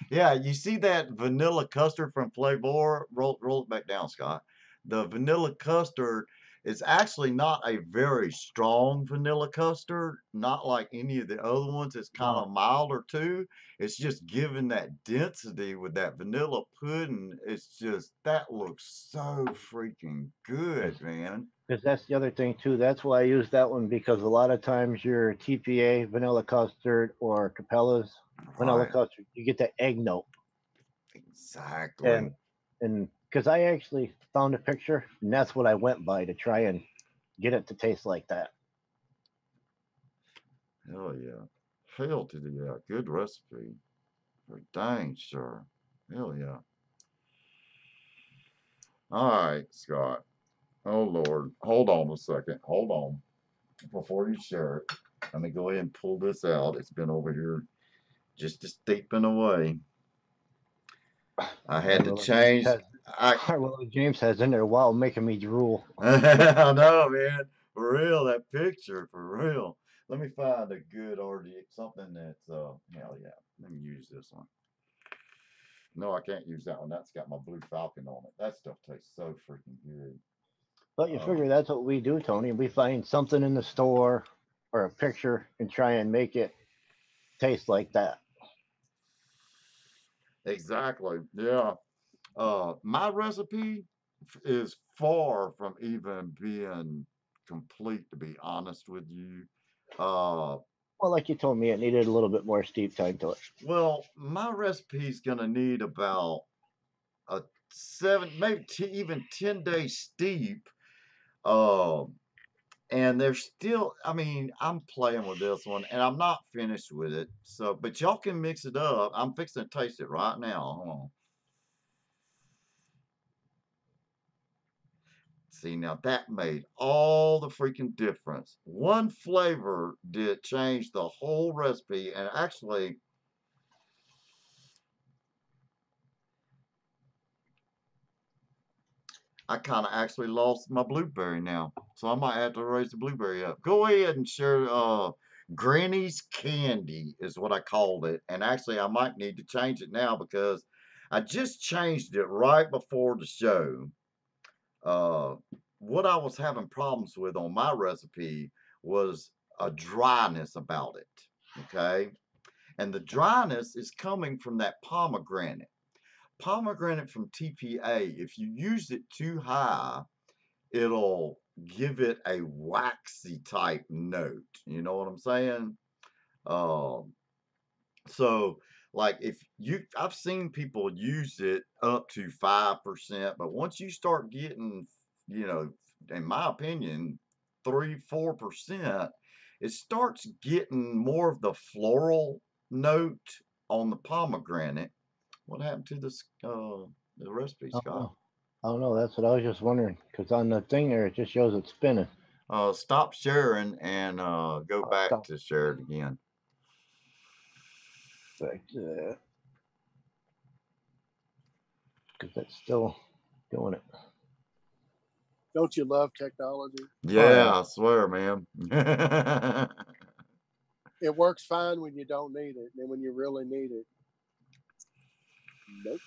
S2: Yeah, you see that vanilla custard from Flavor? Roll it back down, Scott. The vanilla custard It's actually not a very strong vanilla custard, not like any of the other ones. It's kind
S1: No,
S2: of milder too. It's just giving that density with that vanilla pudding. It's just, that looks so freaking good, man.
S1: because that's the other thing too. That's why I use that one because a lot of times your TPA vanilla custard or Capella's vanilla
S2: Right.
S1: custard, you get that egg note,
S2: Exactly.
S1: and because I actually found a picture, and that's what I went by to try and get it to taste like that.
S2: Hell yeah. Hell to the yeah. Good recipe. For dang sure. Hell yeah. All right, Scott. Oh Lord. Hold on a second. Hold on. Before you share it, let me go ahead and pull this out. It's been over here just a steeping away. I had
S1: Our
S2: to
S1: little James
S2: change.
S1: has
S2: I
S1: our little James has in there while making me drool.
S2: I know, man. For real, that picture, for real. Let me find a good RD, something that's hell yeah. Let me use this one. No, I can't use that one. That's got my blue falcon on it. That stuff tastes so freaking good.
S1: But you figure that's what we do, Tony. We find something in the store or a picture and try and make it taste like that.
S2: Exactly. Yeah. My recipe is far from even being complete, to be honest with you. Uh,
S1: Well, like you told me, it needed a little bit more steep time to it.
S2: well, my recipe's gonna need about a 7, maybe even 10-day steep. Um, and there's still, I mean, I'm playing with this one, and I'm not finished with it. So, but y'all can mix it up. I'm fixing to taste it right now. Hold on. See, now that made all the freaking difference. One flavor did change the whole recipe, and actually, I kind of actually lost my blueberry now, so I might have to raise the blueberry up. Go ahead and share. Granny's candy is what I called it, and actually, I might need to change it now because I just changed it right before the show. Uh, what I was having problems with on my recipe was a dryness about it. Okay. And the dryness is coming from that pomegranate. Pomegranate from TPA, if you use it too high, it'll give it a waxy type note. You know what I'm saying? Um, so like if you I've seen people use it up to 5%, but once you start getting, you know, in my opinion, 3, 4%, it starts getting more of the floral note on the pomegranate. What happened to this the recipe,
S1: I don't
S2: Scott?
S1: know. I don't know. That's what I was just wondering. Because on the thing there, it just shows it spinning.
S2: Stop sharing and go
S1: I'll
S2: back
S1: stop
S2: to share it again.
S1: back to that. Because that's still doing it.
S3: Don't you love technology?
S1: Oh, yeah.
S2: Yeah, I swear, man.
S3: It works fine when you don't need it, and then when you really need it, nope.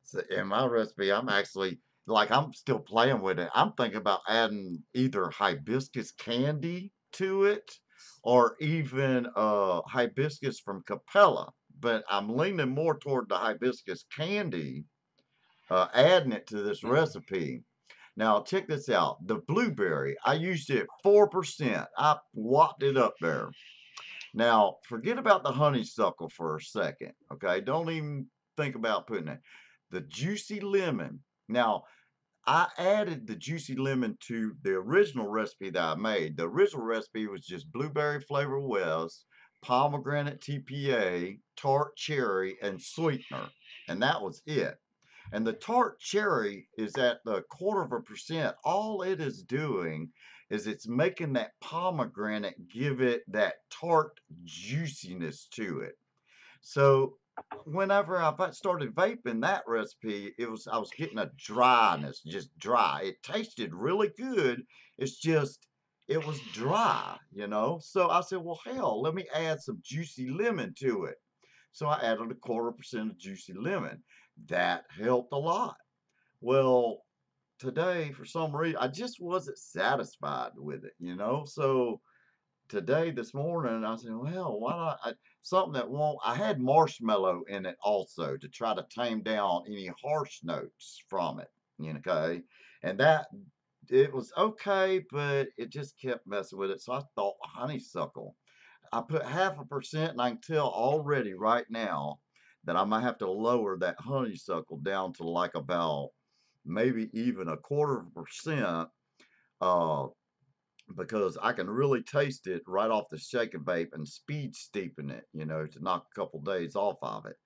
S2: So in my recipe, I'm actually like I'm still playing with it. I'm thinking about adding either hibiscus candy to it or even hibiscus from Capella. But I'm leaning more toward the hibiscus candy, adding it to this recipe. Now check this out. The blueberry, I used it 4%. I whopped it up there. Now, forget about the honeysuckle for a second, okay? Don't even think about putting it. The juicy lemon. Now, I added the juicy lemon to the original recipe that I made. The original recipe was just blueberry flavor west, pomegranate TPA, tart cherry, and sweetener. And that was it. And the tart cherry is at the 1/4%. All it is doing is it's making that pomegranate give it that tart juiciness to it. So whenever I started vaping that recipe, I was getting a dryness, just dry. It tasted really good. It's just it was dry, you know. So I said, well, hell, let me add some juicy lemon to it. So I added a 1/4% of juicy lemon. That helped a lot. Well, today, for some reason, I just wasn't satisfied with it, you know? So today, this morning, I said, well, why not? Something that won't, I had marshmallow in it also to try to tame down any harsh notes from it, you know, okay? And that, it was okay, but it just kept messing with it. So I thought honeysuckle. I put 0.5%, and I can tell already right now that I might have to lower that honeysuckle down to like about maybe even 1/4%, uh, because I can really taste it right off the shake and vape and speed steeping it, you know, to knock a couple days off of it.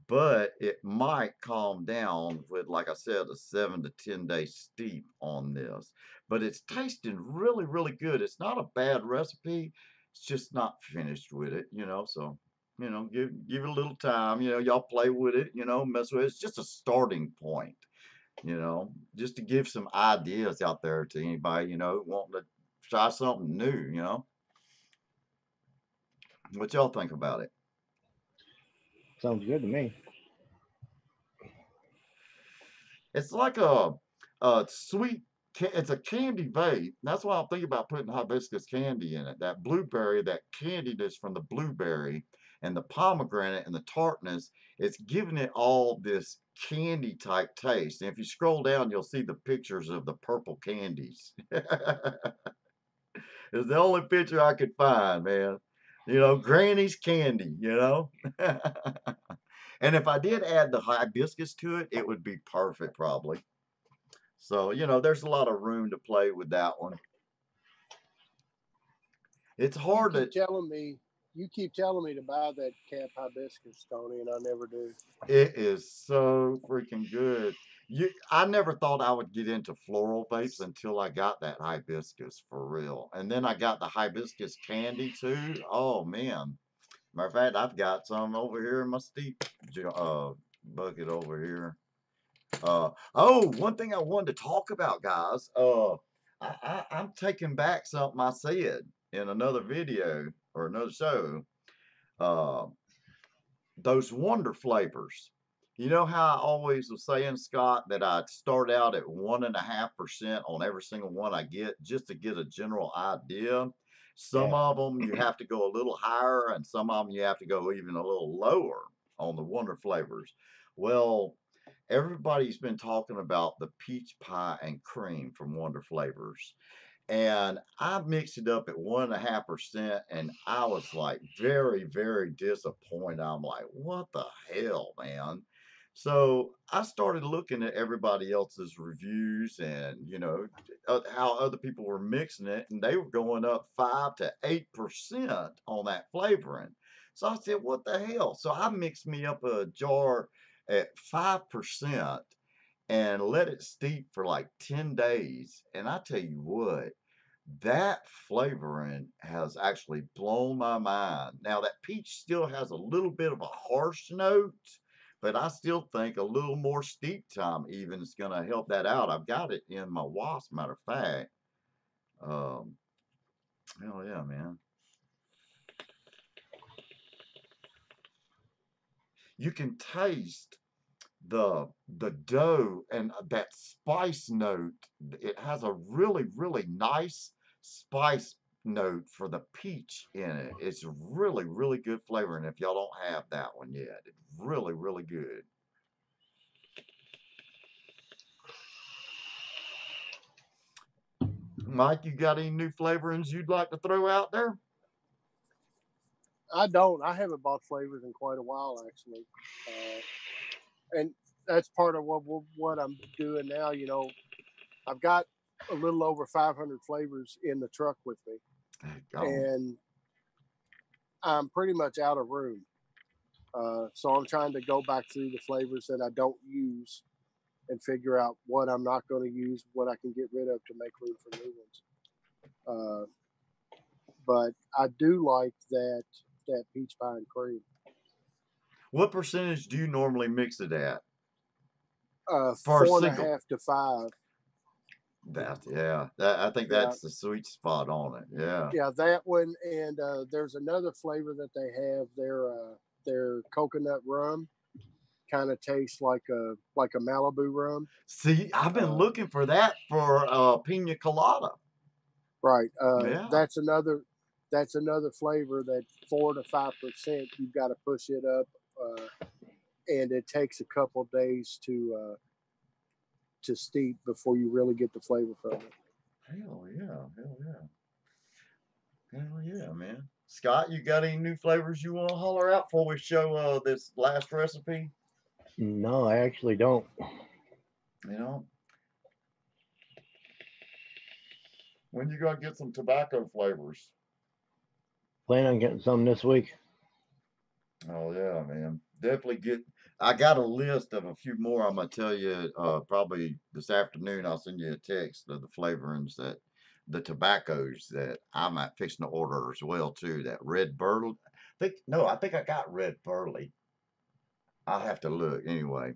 S2: But it might calm down with, like I said, a 7 to 10 day steep on this. But it's tasting really, really good. It's not a bad recipe. It's just not finished with it, you know. So, you know, give it a little time. You know, y'all play with it, you know, mess with it. It's just a starting point, you know, just to give some ideas out there to anybody, you know, wanting to try something new, you know. What y'all think about it?
S1: Sounds good to me.
S2: It's like a sweet, it's a candy vape. That's why I'm thinking about putting hibiscus candy in it. That blueberry, that candiness from the blueberry and the pomegranate and the tartness, it's giving it all this candy type taste. And if you scroll down, you'll see the pictures of the purple candies. It's the only picture I could find, man. You know, Granny's candy, you know? And if I did add the hibiscus to it, it would be perfect, probably. So, you know, there's a lot of room to play with that one. It's hard to,
S3: You keep telling me to buy that cap hibiscus, Tony, and I never do.
S2: it is so freaking good. I never thought I would get into floral vapes until I got that hibiscus for real. And then I got the hibiscus candy too. Oh man. Matter of fact, I've got some over here in my steep bucket over here. One thing I wanted to talk about, guys. I'm taking back something I said in another video or another show. Uh, those wonder flavors. You know how I always was saying, Scott, that I'd start out at 1.5% on every single one I get just to get a general idea. Some
S1: Yeah.
S2: of them you have to go a little higher, and some of them you have to go even a little lower on the wonder flavors. Well, everybody's been talking about the peach pie and cream from Wonder Flavors. And I mixed it up at 1.5%, and I was like very, very disappointed. I'm like, what the hell, man? So I started looking at everybody else's reviews and, you know, how other people were mixing it, and they were going up 5 to 8% on that flavoring. So I said, what the hell? So I mixed me up a jar at 5% and let it steep for like 10 days. And I tell you what, that flavoring has actually blown my mind. Now, that peach still has a little bit of a harsh note, but I still think a little more steep time even is going to help that out. I've got it in my wasp, matter of fact. Um, hell yeah, man. You can taste the dough and that spice note. It has a really, really nice spice note for the peach in it. It's really, really good flavor. And if y'all don't have that one yet, it's really, really good. Mike, you got any new flavorings you'd like to throw out there?
S3: I don't. I haven't bought flavors in quite a while, actually. And that's part of what I'm doing now. You know, I've got a little over 500 flavors in the truck with me, and I'm pretty much out of room. So I'm trying to go back through the flavors that I don't use and figure out what I'm not going to use, what I can get rid of to make room for new ones. But I do like that peach pie and cream.
S2: What percentage do you normally mix it at?
S3: For 4.5 to 5.
S2: I think that's the sweet spot on it.
S3: Yeah, that one, and there's another flavor that they have. Their coconut rum, kind of tastes like a Malibu rum.
S2: See, I've been looking for that for pina colada.
S3: Right.
S2: Yeah.
S3: That's another flavor that 4 to 5%. You've got to push it up, and it takes a couple days to steep before you really get the flavor from it.
S2: Hell yeah, man. Scott, you got any new flavors you want to holler out before we show this last recipe?
S1: No, I actually don't.
S2: You know, when you gonna get some tobacco flavors?
S1: Plan on getting some this week.
S2: Oh yeah, man. Definitely get. I got a list of a few more. I'm gonna tell you probably this afternoon. I'll send you a text of the flavorings that the tobaccos that I might fix to order as well too. That red burley. I think I got red burley. I'll have to look anyway.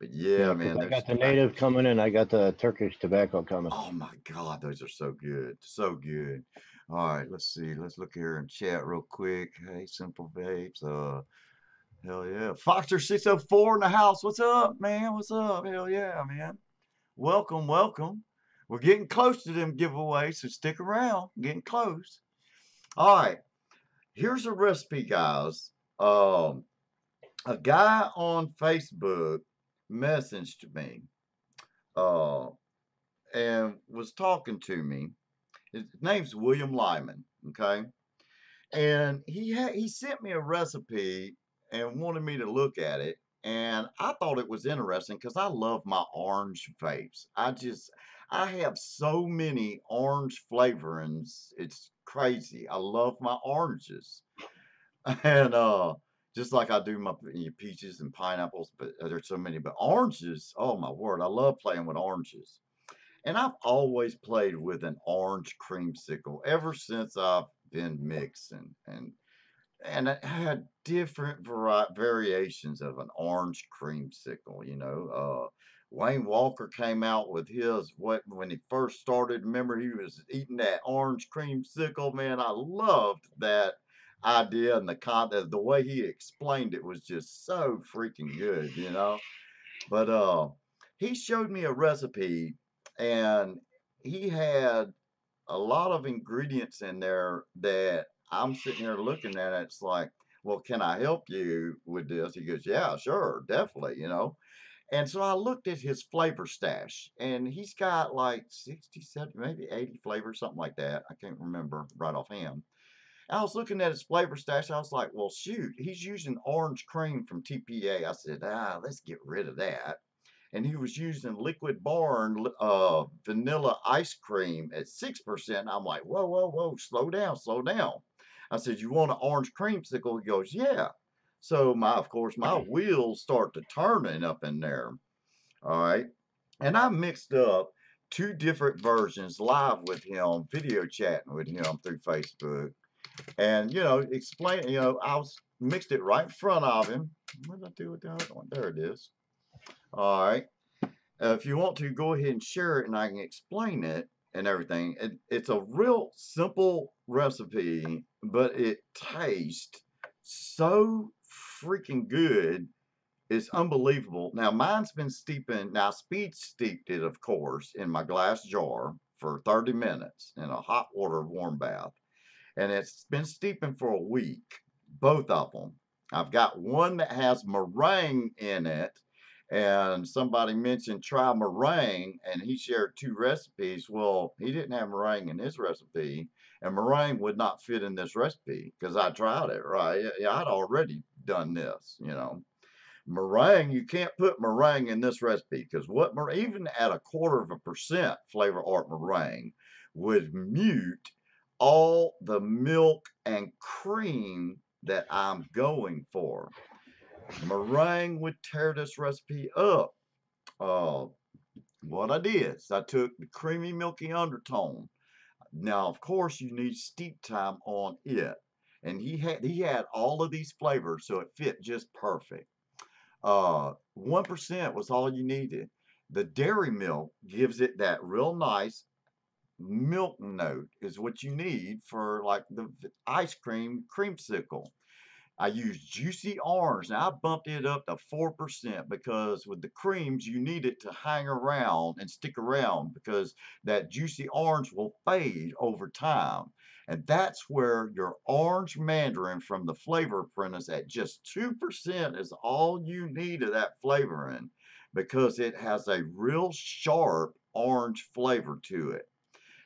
S2: But yeah,
S1: Yeah, because
S2: man,
S1: I
S2: there's
S1: got the native
S2: tobaccos.
S1: coming in. I got the Turkish tobacco coming.
S2: Oh my God, those are so good. So good. All right, let's see. Let's look here in chat real quick. Hey, Simple Vapes. Hell yeah. Foxer 604 in the house. What's up, man? What's up? Hell yeah, man. Welcome, welcome. We're getting close to them giveaways, so stick around. Getting close. All right. Here's a recipe, guys. A guy on Facebook messaged me and was talking to me. His name's William Lyman, okay? And he sent me a recipe and wanted me to look at it. And I thought it was interesting because I love my orange vapes. I have so many orange flavorings. It's crazy. I love my oranges. And just like I do my peaches and pineapples, but there's so many. But oranges, oh my word, I love playing with oranges. And I've always played with an orange creamsicle ever since I've been mixing, and I had different variations of an orange creamsicle. Wayne Walker came out with his when he first started. Remember, he was eating that orange creamsicle. Man, I loved that idea, and the way he explained it was just so freaking good. But he showed me a recipe, and he had a lot of ingredients in there that I'm sitting here looking at it. It's like, well, can I help you with this? He goes, yeah, sure, definitely. And so I looked at his flavor stash, and he's got like 67, maybe 80 flavors, something like that. I can't remember right offhand. I was looking at his flavor stash. I was like, well, shoot, he's using orange cream from TPA. I said, let's get rid of that. And he was using Liquid Barn vanilla ice cream at 6%. I'm like, whoa, whoa, whoa, slow down, slow down. I said, you want an orange creamsicle? He goes, yeah. So of course, my wheels start to turning up in there. All right. And I mixed up two different versions live with him, video chatting with him through Facebook. And, explain, mixed it right in front of him. What did I do with the other one? There it is. All right. If you want to, go ahead and share it and I can explain it and everything. It's a real simple recipe, but it tastes so freaking good. It's unbelievable. Now, mine's been speed steeped it, of course, in my glass jar for 30 minutes in a hot water warm bath. And it's been steeping for a week, both of them. I've got one that has meringue in it, and somebody mentioned try meringue, and he shared two recipes. Well, he didn't have meringue in his recipe, and meringue would not fit in this recipe because I tried it, right? Yeah, I'd already done this. Meringue, you can't put meringue in this recipe because even at 1/4% flavor art meringue would mute all the milk and cream that I'm going for. Meringue would tear this recipe up. What I did is I took the creamy, milky undertone. Now, of course, you need steep time on it, and he had all of these flavors, so it fit just perfect. 1% was all you needed. The dairy milk gives it that real nice milk note is what you need for like the ice cream creamsicle. I used juicy orange. Now I bumped it up to 4% because with the creams, you need it to hang around and stick around because that juicy orange will fade over time. And that's where your orange mandarin from the Flavor Apprentice at just 2% is all you need of that flavoring because it has a real sharp orange flavor to it.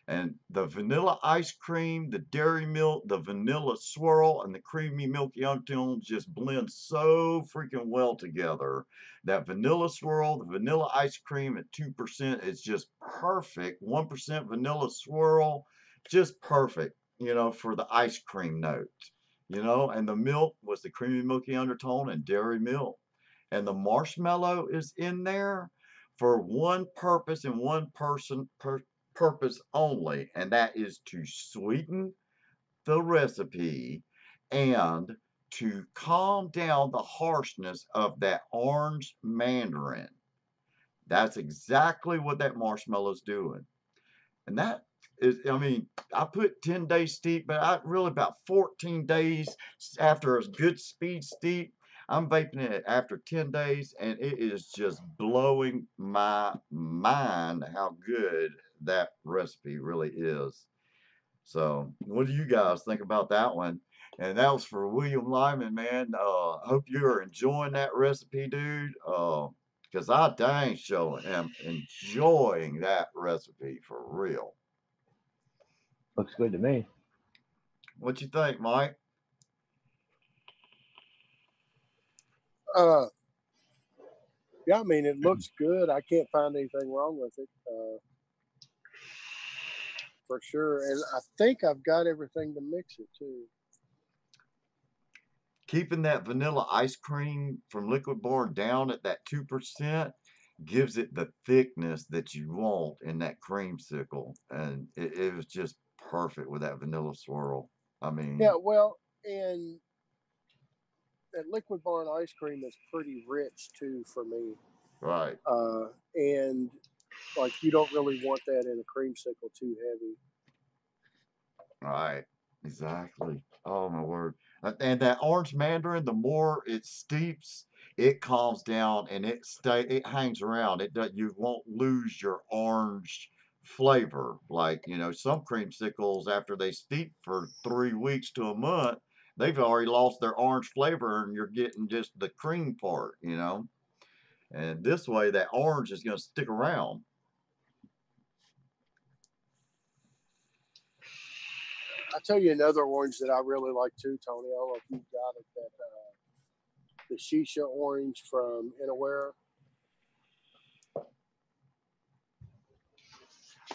S2: And the vanilla ice cream, the dairy milk, the vanilla swirl, and the creamy milky undertones just blend so freaking well together. That vanilla swirl, the vanilla ice cream at 2% is just perfect. 1% vanilla swirl, just perfect, you know, for the ice cream note, you know, and the milk was the creamy milky undertone and dairy milk. And the marshmallow is in there for one purpose and one purpose only, and that is to sweeten the recipe and to calm down the harshness of that orange mandarin. That's exactly what that marshmallow's doing. And that is, I mean, I put 10 days steep, but I really about 14 days after a good speed steep. I'm vaping it after 10 days, and it is just blowing my mind how good that recipe really is. So, what do you guys think about that one? And that was for William Lyman, man. Hope you're enjoying that recipe, dude. Because I dang sure am enjoying that recipe for real.
S1: Looks good to me.
S2: What you think, Mike?
S3: Yeah, I mean, it looks good. I can't find anything wrong with it, for sure. And I think I've got everything to mix it too.
S2: Keeping that vanilla ice cream from Liquid Bar down at that 2% gives it the thickness that you want in that creamsicle. And it was just perfect with that vanilla swirl. I mean,
S3: Yeah, well, and that Liquid Bar ice cream is pretty rich too for me.
S2: right.
S3: And like you don't really want that in a creamsicle too heavy.
S2: Right. Exactly. Oh my word. And that orange mandarin, the more it steeps, it calms down and it hangs around. It does, you won't lose your orange flavor. Like, you know, some creamsicles after they steep for 3 weeks to a month, they've already lost their orange flavor and you're getting just the cream part, you know. And this way that orange is gonna stick around.
S3: I'll tell you another orange that I really like too, Tony. I don't know if you've got it. That the Shisha orange from Inawera.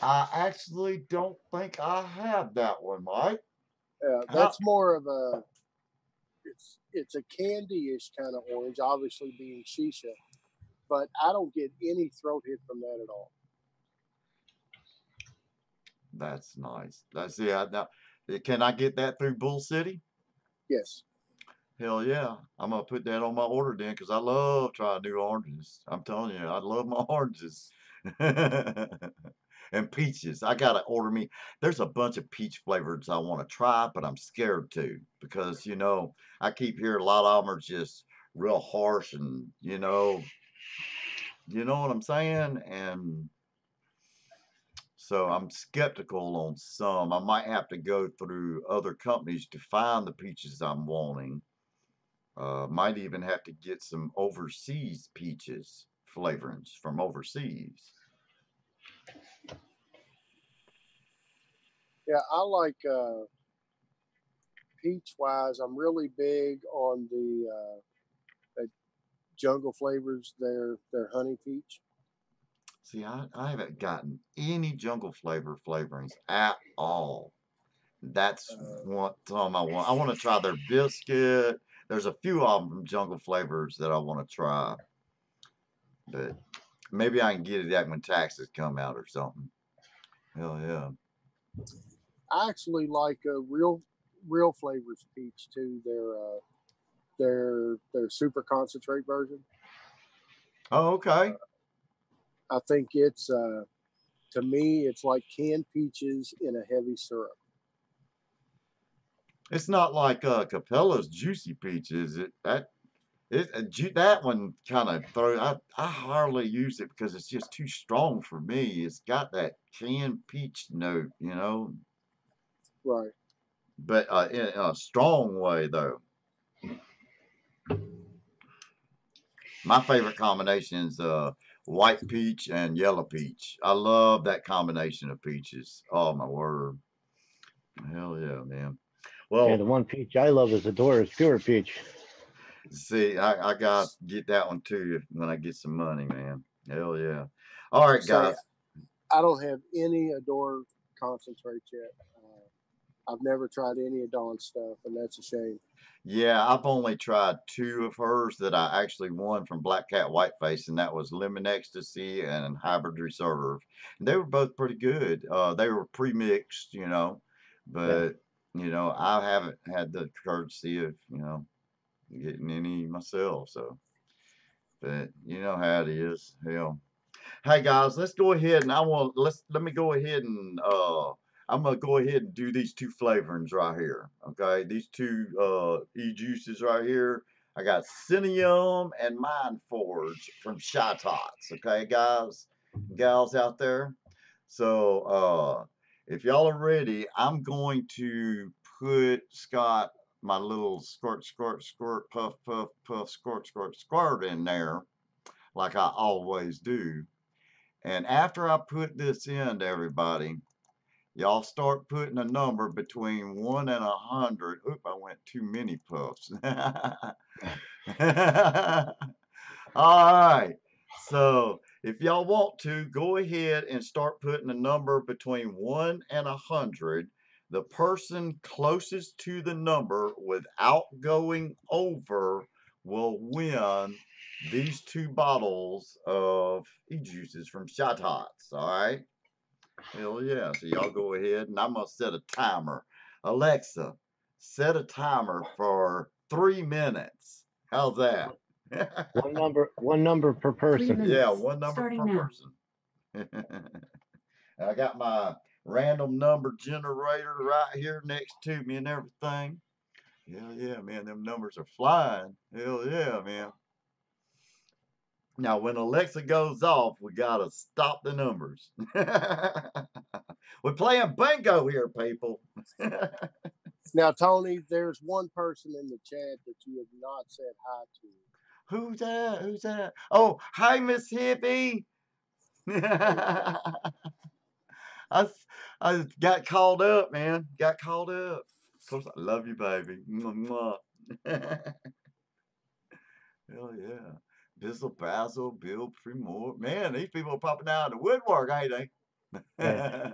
S2: I actually don't think I have that one, Mike.
S3: That's more of a it's a candy-ish kind of orange, obviously being Shisha, but I don't get any throat hit from that at all.
S2: That's nice. That's yeah. Now, can I get that through Bull City?
S3: Yes.
S2: Hell yeah. I'm gonna put that on my order then because I love trying new oranges. I'm telling you, I love my oranges. And peaches. I gotta order me. There's a bunch of peach flavors I want to try, but I'm scared to because you know I keep hearing a lot of them are just real harsh and you know what I'm saying? And so I'm skeptical on some. I might have to go through other companies to find the peaches I'm wanting. Might even have to get some overseas peaches flavorings from overseas.
S3: Yeah, I like peach wise. I'm really big on the jungle flavors. Their honey peach.
S2: See, I haven't gotten any jungle flavorings at all. That's what some I want. I want to try their biscuit. There's a few of them jungle flavors that I want to try, but maybe I can get it that when taxes come out or something. Hell yeah.
S3: I actually like real flavors peach too. Their super concentrate version.
S2: Oh, okay.
S3: I think it's to me it's like canned peaches in a heavy syrup.
S2: It's not like Capella's Juicy Peach, is it? That one kind of throws. I hardly use it because it's just too strong for me. It's got that canned peach note, you know,
S3: Right.
S2: but in a strong way though. My favorite combination is white peach and yellow peach. I love that combination of peaches. Oh my word. Hell yeah, man.
S1: Yeah,
S2: Well,
S1: the one peach I love is Adora's Pure Peach.
S2: see, I got to get that one too when I get some money, man. Hell yeah. All right,
S3: Say,
S2: guys.
S3: I don't have any Adore concentrates yet. I've never tried any of Dawn's stuff, and that's a shame.
S2: Yeah, I've only tried two of hers that I actually won from Black Cat Whiteface, and that was Lemon Ecstasy and Hybrid Reserve. And they were both pretty good. They were pre-mixed, you know,
S1: Yeah.
S2: but you know, I haven't had the courtesy of, you know, getting any myself. So, but you know how it is. Hell. Hey guys, let's go ahead and let me go ahead and I'm gonna go ahead and do these two flavorings right here. Okay, these two e-juices right here. I got Cinnamon and Mind Forge from Shy Tots. Okay, guys, gals out there. So if y'all are ready, I'm going to put Scott my little squirt, squirt, squirt, puff, puff, puff, squirt, squirt, squirt in there, like I always do. And after I put this in to everybody, y'all start putting a number between 1 and 100. Oop, I went too many puffs. All right. So if y'all want to, go ahead and start putting a number between 1 and 100. The person closest to the number without going over will win these two bottles of e-juices from Shot Hots. All right. Hell yeah. So y'all go ahead and I'm going to set a timer. Alexa, set a timer for 3 minutes. How's that?
S1: One number per person.
S2: Yeah, one number per person. I got my random number generator right here next to me and everything. Hell yeah, man. Them numbers are flying. Hell yeah, man. Now, when Alexa goes off, we got to stop the numbers. We're playing bingo here, people.
S3: Now, Tony, there's one person in the chat that you have not said hi to.
S2: Who's that? Who's that? Oh, hi, Miss Hippy. I, I got called up, man. Got called up. Of course, I love you, baby. Mwah, mwah. Hell yeah. Bizzle Basil, Bill Premore. Man, these people are popping out of the woodwork, ain't they?
S1: Yeah.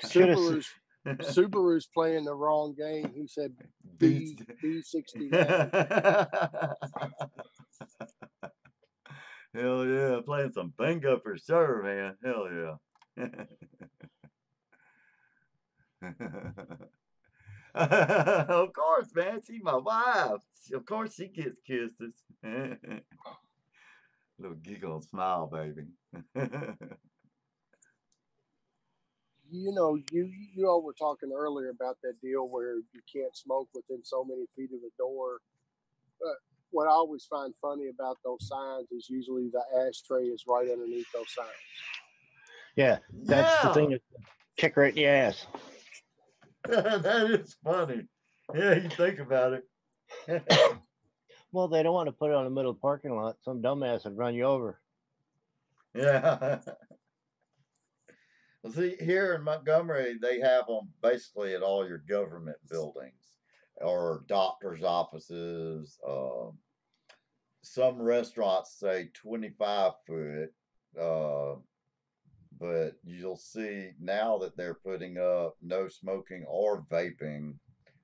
S3: Subaru's playing the wrong game. He said B69.
S2: Hell yeah. Playing some bingo for sure, man. Hell yeah. Of course, man. She's my wife. Of course, she gets kisses. Little giggle and smile, baby.
S3: You know, you all were talking earlier about that deal where you can't smoke within so many feet of the door. What I always find funny about those signs is usually the ashtray is right underneath those signs.
S1: Yeah, that's the thing that kick right in the ass.
S2: That is funny. Yeah, you think about it.
S1: Well, they don't want to put it on the middle of the parking lot. Some dumbass would run you over.
S2: Yeah. See, here in Montgomery, they have them basically at all your government buildings or doctor's offices. Some restaurants say 25 foot, but you'll see now that they're putting up no smoking or vaping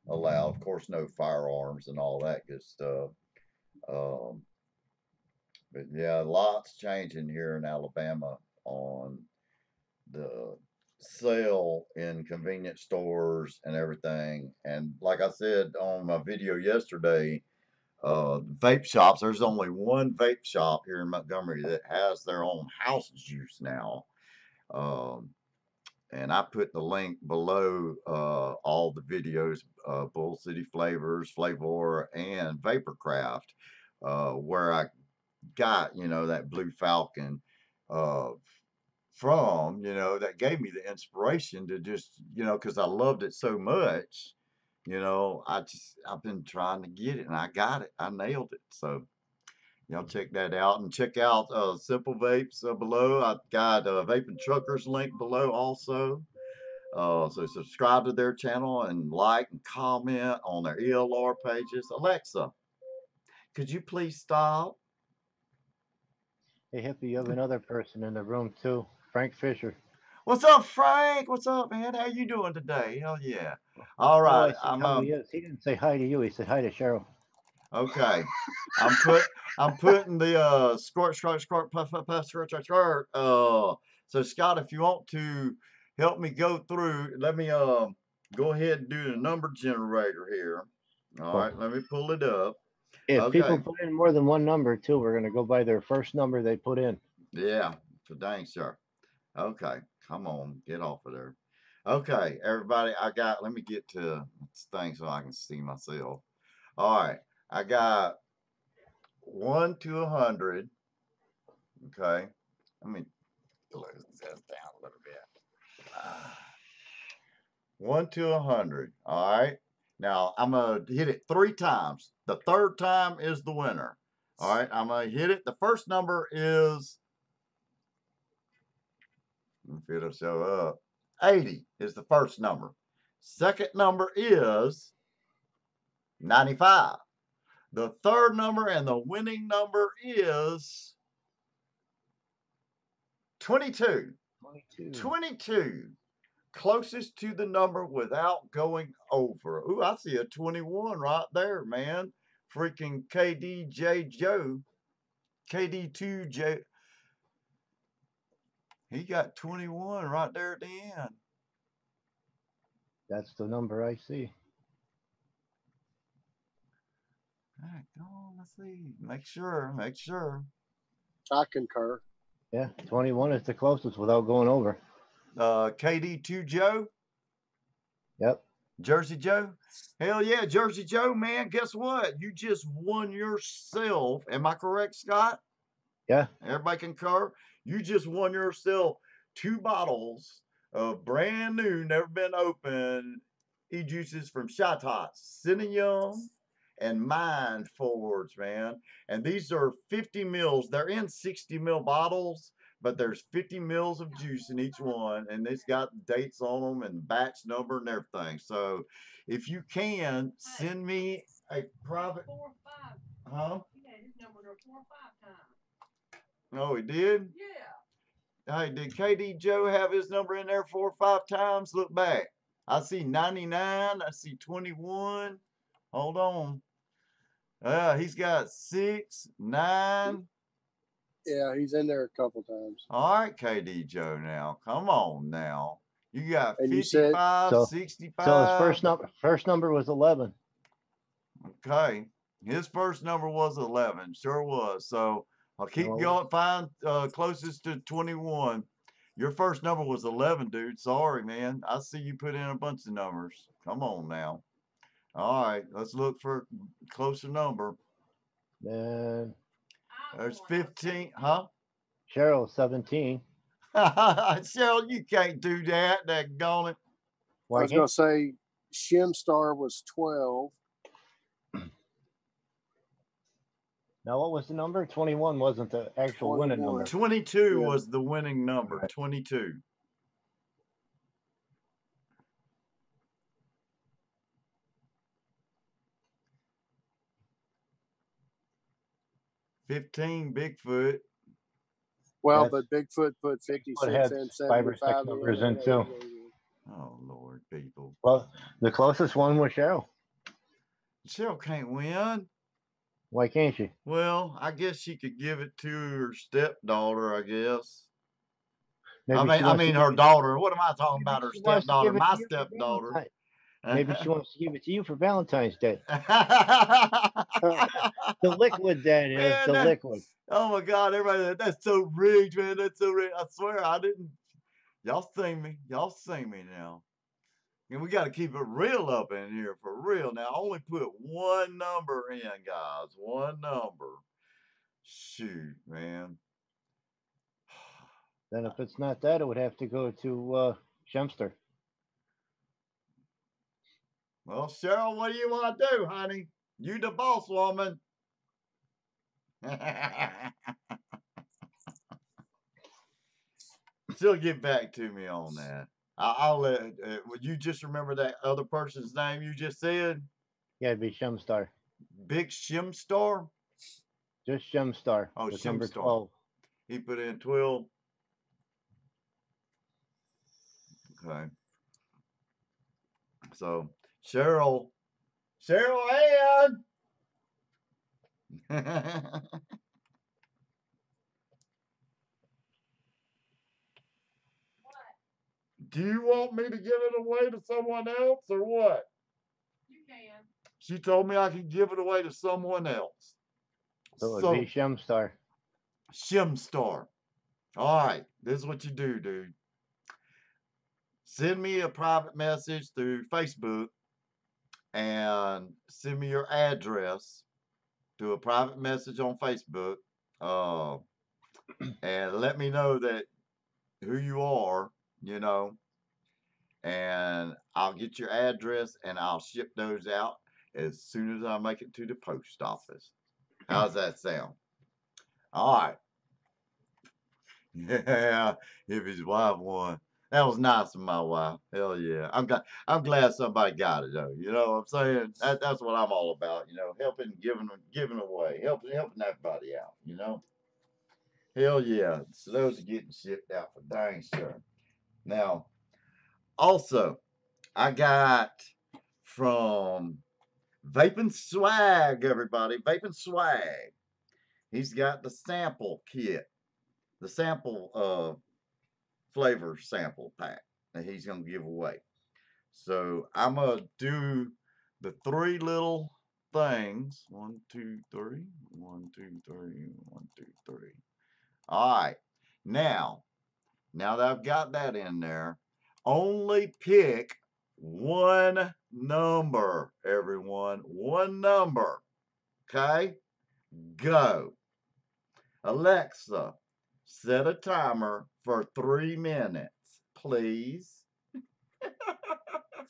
S2: allowed. Of course, no firearms and all that good stuff. But yeah, lots changing here in Alabama on the sale in convenience stores and everything. And like I said on my video yesterday, vape shops, there's only one vape shop here in Montgomery that has their own house juice now. Um, and I put the link below all the videos, Bull City Flavors, Flavor, and Vaporcraft, where I got, you know, that Blue Falcon from, you know, that gave me the inspiration to just, you know, because I loved it so much, you know, I've been trying to get it and I got it. I nailed it. So y'all check that out and check out Simple Vapes below. I've got Vaping Truckers link below also. So subscribe to their channel and like and comment on their ELR pages. Alexa, could you please stop?
S1: Hey, Hippy, you have another person in the room too, Frank Fisher.
S2: What's up, Frank? What's up, man? How you doing today? Hell yeah. All
S1: Oh, I
S2: right.
S1: see how he is. He didn't say hi to you. He said hi to Cheryl.
S2: Okay. I'm putting the squirt puff squirt. So Scott, if you want to help me go through, let me go ahead and do the number generator here. All right, let me pull it up.
S1: If people
S2: Okay.
S1: put in more than one number too, we're gonna go by their first number they put in.
S2: Yeah, for dang sure. Okay, come on, get off of there. Okay, everybody, let me get to this thing so I can see myself. All right, I got 1 to 100. Okay, let me close this down a little bit. 1 to 100. All right, now I'm gonna hit it 3 times. The third time is the winner. All right, I'm gonna hit it. The first number is, if it'll show up, 80 is the first number. Second number is 95. The third number and the winning number is 22. 22. Closest to the number without going over. Ooh, I see a 21 right there, man. Freaking KDJ Joe. KD2J. He got 21 right there at the end.
S1: That's the number I see.
S2: All right, go on, let's see. Make sure.
S3: I concur.
S1: Yeah, 21 is the closest without going over.
S2: KD2 Joe.
S1: Yep.
S2: Jersey Joe. Hell yeah, Jersey Joe, man. Guess what? You just won yourself. Am I correct, Scott?
S1: Yeah.
S2: Everybody concur? You just won yourself 2 bottles of brand new, never been opened e-juices from Shot Tots, Cinnamon and Mind Forwards, man. And these are 50 mils. They're in 60 mil bottles, but there's 50 mils of juice in each one, and it's got dates on them and batch number and everything. So if you can, send me a private.
S4: 4 or 5.
S2: Huh?
S4: Yeah, his number there 4 or 5 times.
S2: Oh, he did?
S4: Yeah.
S2: Hey, did KD Joe have his number in there 4 or 5 times? Look back. I see 99. I see 21. Hold on. He's got 6, 9.
S3: Yeah, he's in there a couple times.
S2: All right, KD Joe now. Come on now. You got
S3: And
S2: 55,
S1: so,
S2: 65.
S1: So his first number was 11.
S2: Okay. His first number was 11. Sure was. So I'll keep going. Find closest to 21. Your first number was 11, dude. Sorry, man. I see you put in a bunch of numbers. Come on now. All right. Let's look for a closer number.
S1: Then
S2: There's 15. Huh?
S1: Cheryl, 17.
S2: Cheryl, you can't do that. Daggone it.
S3: I was going to say Shimstar was 12.
S1: Now, what was the number? 21 wasn't the actual winning number.
S2: 22 was the winning number. Right. 22. Bigfoot.
S3: Well, but Bigfoot put 56 and 75
S1: 5 or 6 numbers in too.
S2: Oh Lord, people.
S1: Well, the closest one was Cheryl.
S2: Cheryl can't win.
S1: Why can't she?
S2: Well, I guess she could give it to her stepdaughter, I guess.
S1: Maybe
S2: I mean her daughter. What am I talking about? Her stepdaughter, my stepdaughter.
S1: Maybe she wants to give it to you for Valentine's Day. The liquid, that is, man, the liquid.
S2: Oh my God, everybody, that's so rigged, man. That's so rigged. I swear I didn't. Y'all sing me. Y'all sing me now. And we got to keep it real up in here for real. Now, only put one number in, guys. One number. Shoot, man.
S1: Then if it's not that, it would have to go to Shemster.
S2: Well, Cheryl, what do you want to do, honey? You the boss woman. She'll get back to me on that. I'll let. Would you just remember that other person's name you just said?
S1: Yeah, it'd be Shemstar.
S2: Big Shimstar?
S1: Just Shemstar.
S2: Oh,
S1: with number
S2: Shimstar.
S1: 12.
S2: He put in 12. Okay. So, Cheryl Ann. Do you want me to give it away to someone else or what?
S4: You can.
S2: She told me I could give it away to someone else.
S1: So it would be Shemstar.
S2: Shimstar. All right, this is what you do, dude. Send me a private message through Facebook and send me your address through a private message on Facebook. And let me know that who you are, you know, and I'll get your address and I'll ship those out as soon as I make it to the post office. How's that sound? All right. Yeah, if his wife won. That was nice of my wife. Hell yeah. I'm glad somebody got it though. You know what I'm saying? That's what I'm all about, you know, helping, giving away, helping everybody out, you know? Hell yeah. So those are getting shipped out for dang sure. Now, also, I got from Vaping Swag, everybody. Vaping Swag. He's got the sample kit, the sample flavor sample pack that he's gonna give away. So I'm gonna do the three little things. 1, 2, 3. 1, 2, 3. 1, 2, 3. All right. Now that I've got that in there, only pick one number, everyone. One number. Okay? Go. Alexa, set a timer for 3 minutes, please.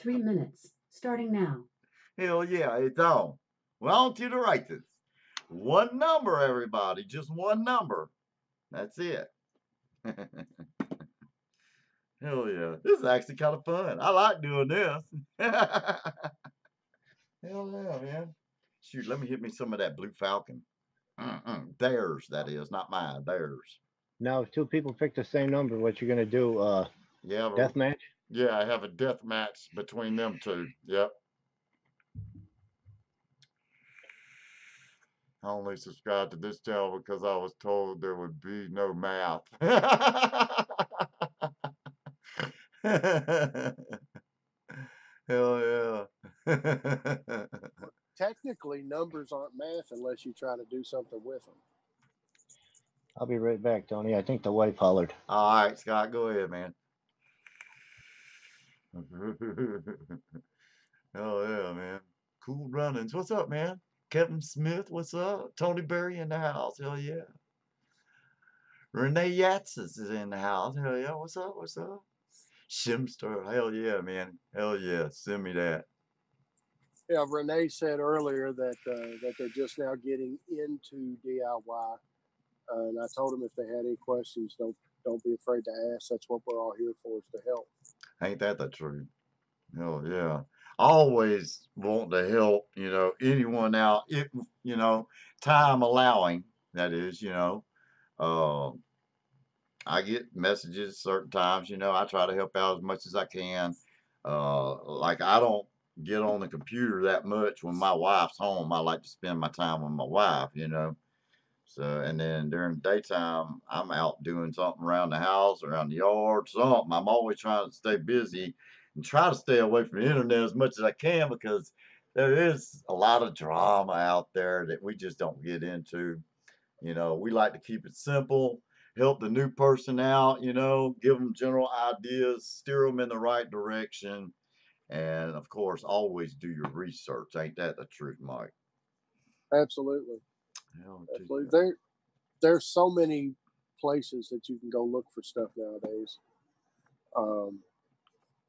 S5: 3 minutes, starting now.
S2: Hell yeah, it's on. Well, I want you to write this. One number, everybody. Just one number. That's it. Hell yeah. This is actually kind of fun. I like doing this. Hell yeah, man. Shoot, let me hit me some of that Blue Falcon. Theirs, that is, not mine. Theirs.
S1: Now, if two people pick the same number, what you're gonna do?
S2: Yeah,
S1: Death match?
S2: yeah, I have a death match between them two. Yep. I only subscribed to this channel because I was told there would be no math. Hell yeah.
S3: Technically, numbers aren't math unless you try to do something with them.
S1: I'll be right back, Tony. I think the wife hollered.
S2: All right, Scott, go ahead, man. Hell yeah, man. Cool runnings. What's up, man? Kevin Smith, what's up? Tony Berry in the house. Hell yeah. Renee Yatzis is in the house. Hell yeah. What's up? What's up? Shimster. Hell yeah, man. Hell yeah. Send me that.
S3: Yeah, Renee said earlier that that they're just now getting into DIY, and I told them if they had any questions, don't be afraid to ask. That's what we're all here for, is to help.
S2: Ain't that the truth? Hell yeah. Always want to help, you know, anyone out, if, you know, time allowing, that is, you know. I get messages certain times, you know, I try to help out as much as I can. Like I don't get on the computer that much when my wife's home. I like to spend my time with my wife, you know. So, and then during the daytime, I'm out doing something around the house, around the yard, something. I'm always trying to stay busy and try to stay away from the internet as much as I can because there is a lot of drama out there that we just don't get into. You know, we like to keep it simple. help the new person out, you know, give them general ideas, steer them in the right direction. And of course, always do your research. Ain't that the truth, Mike?
S3: Absolutely.
S2: Hell to
S3: Absolutely.
S2: yeah.
S3: There's so many places that you can go look for stuff nowadays.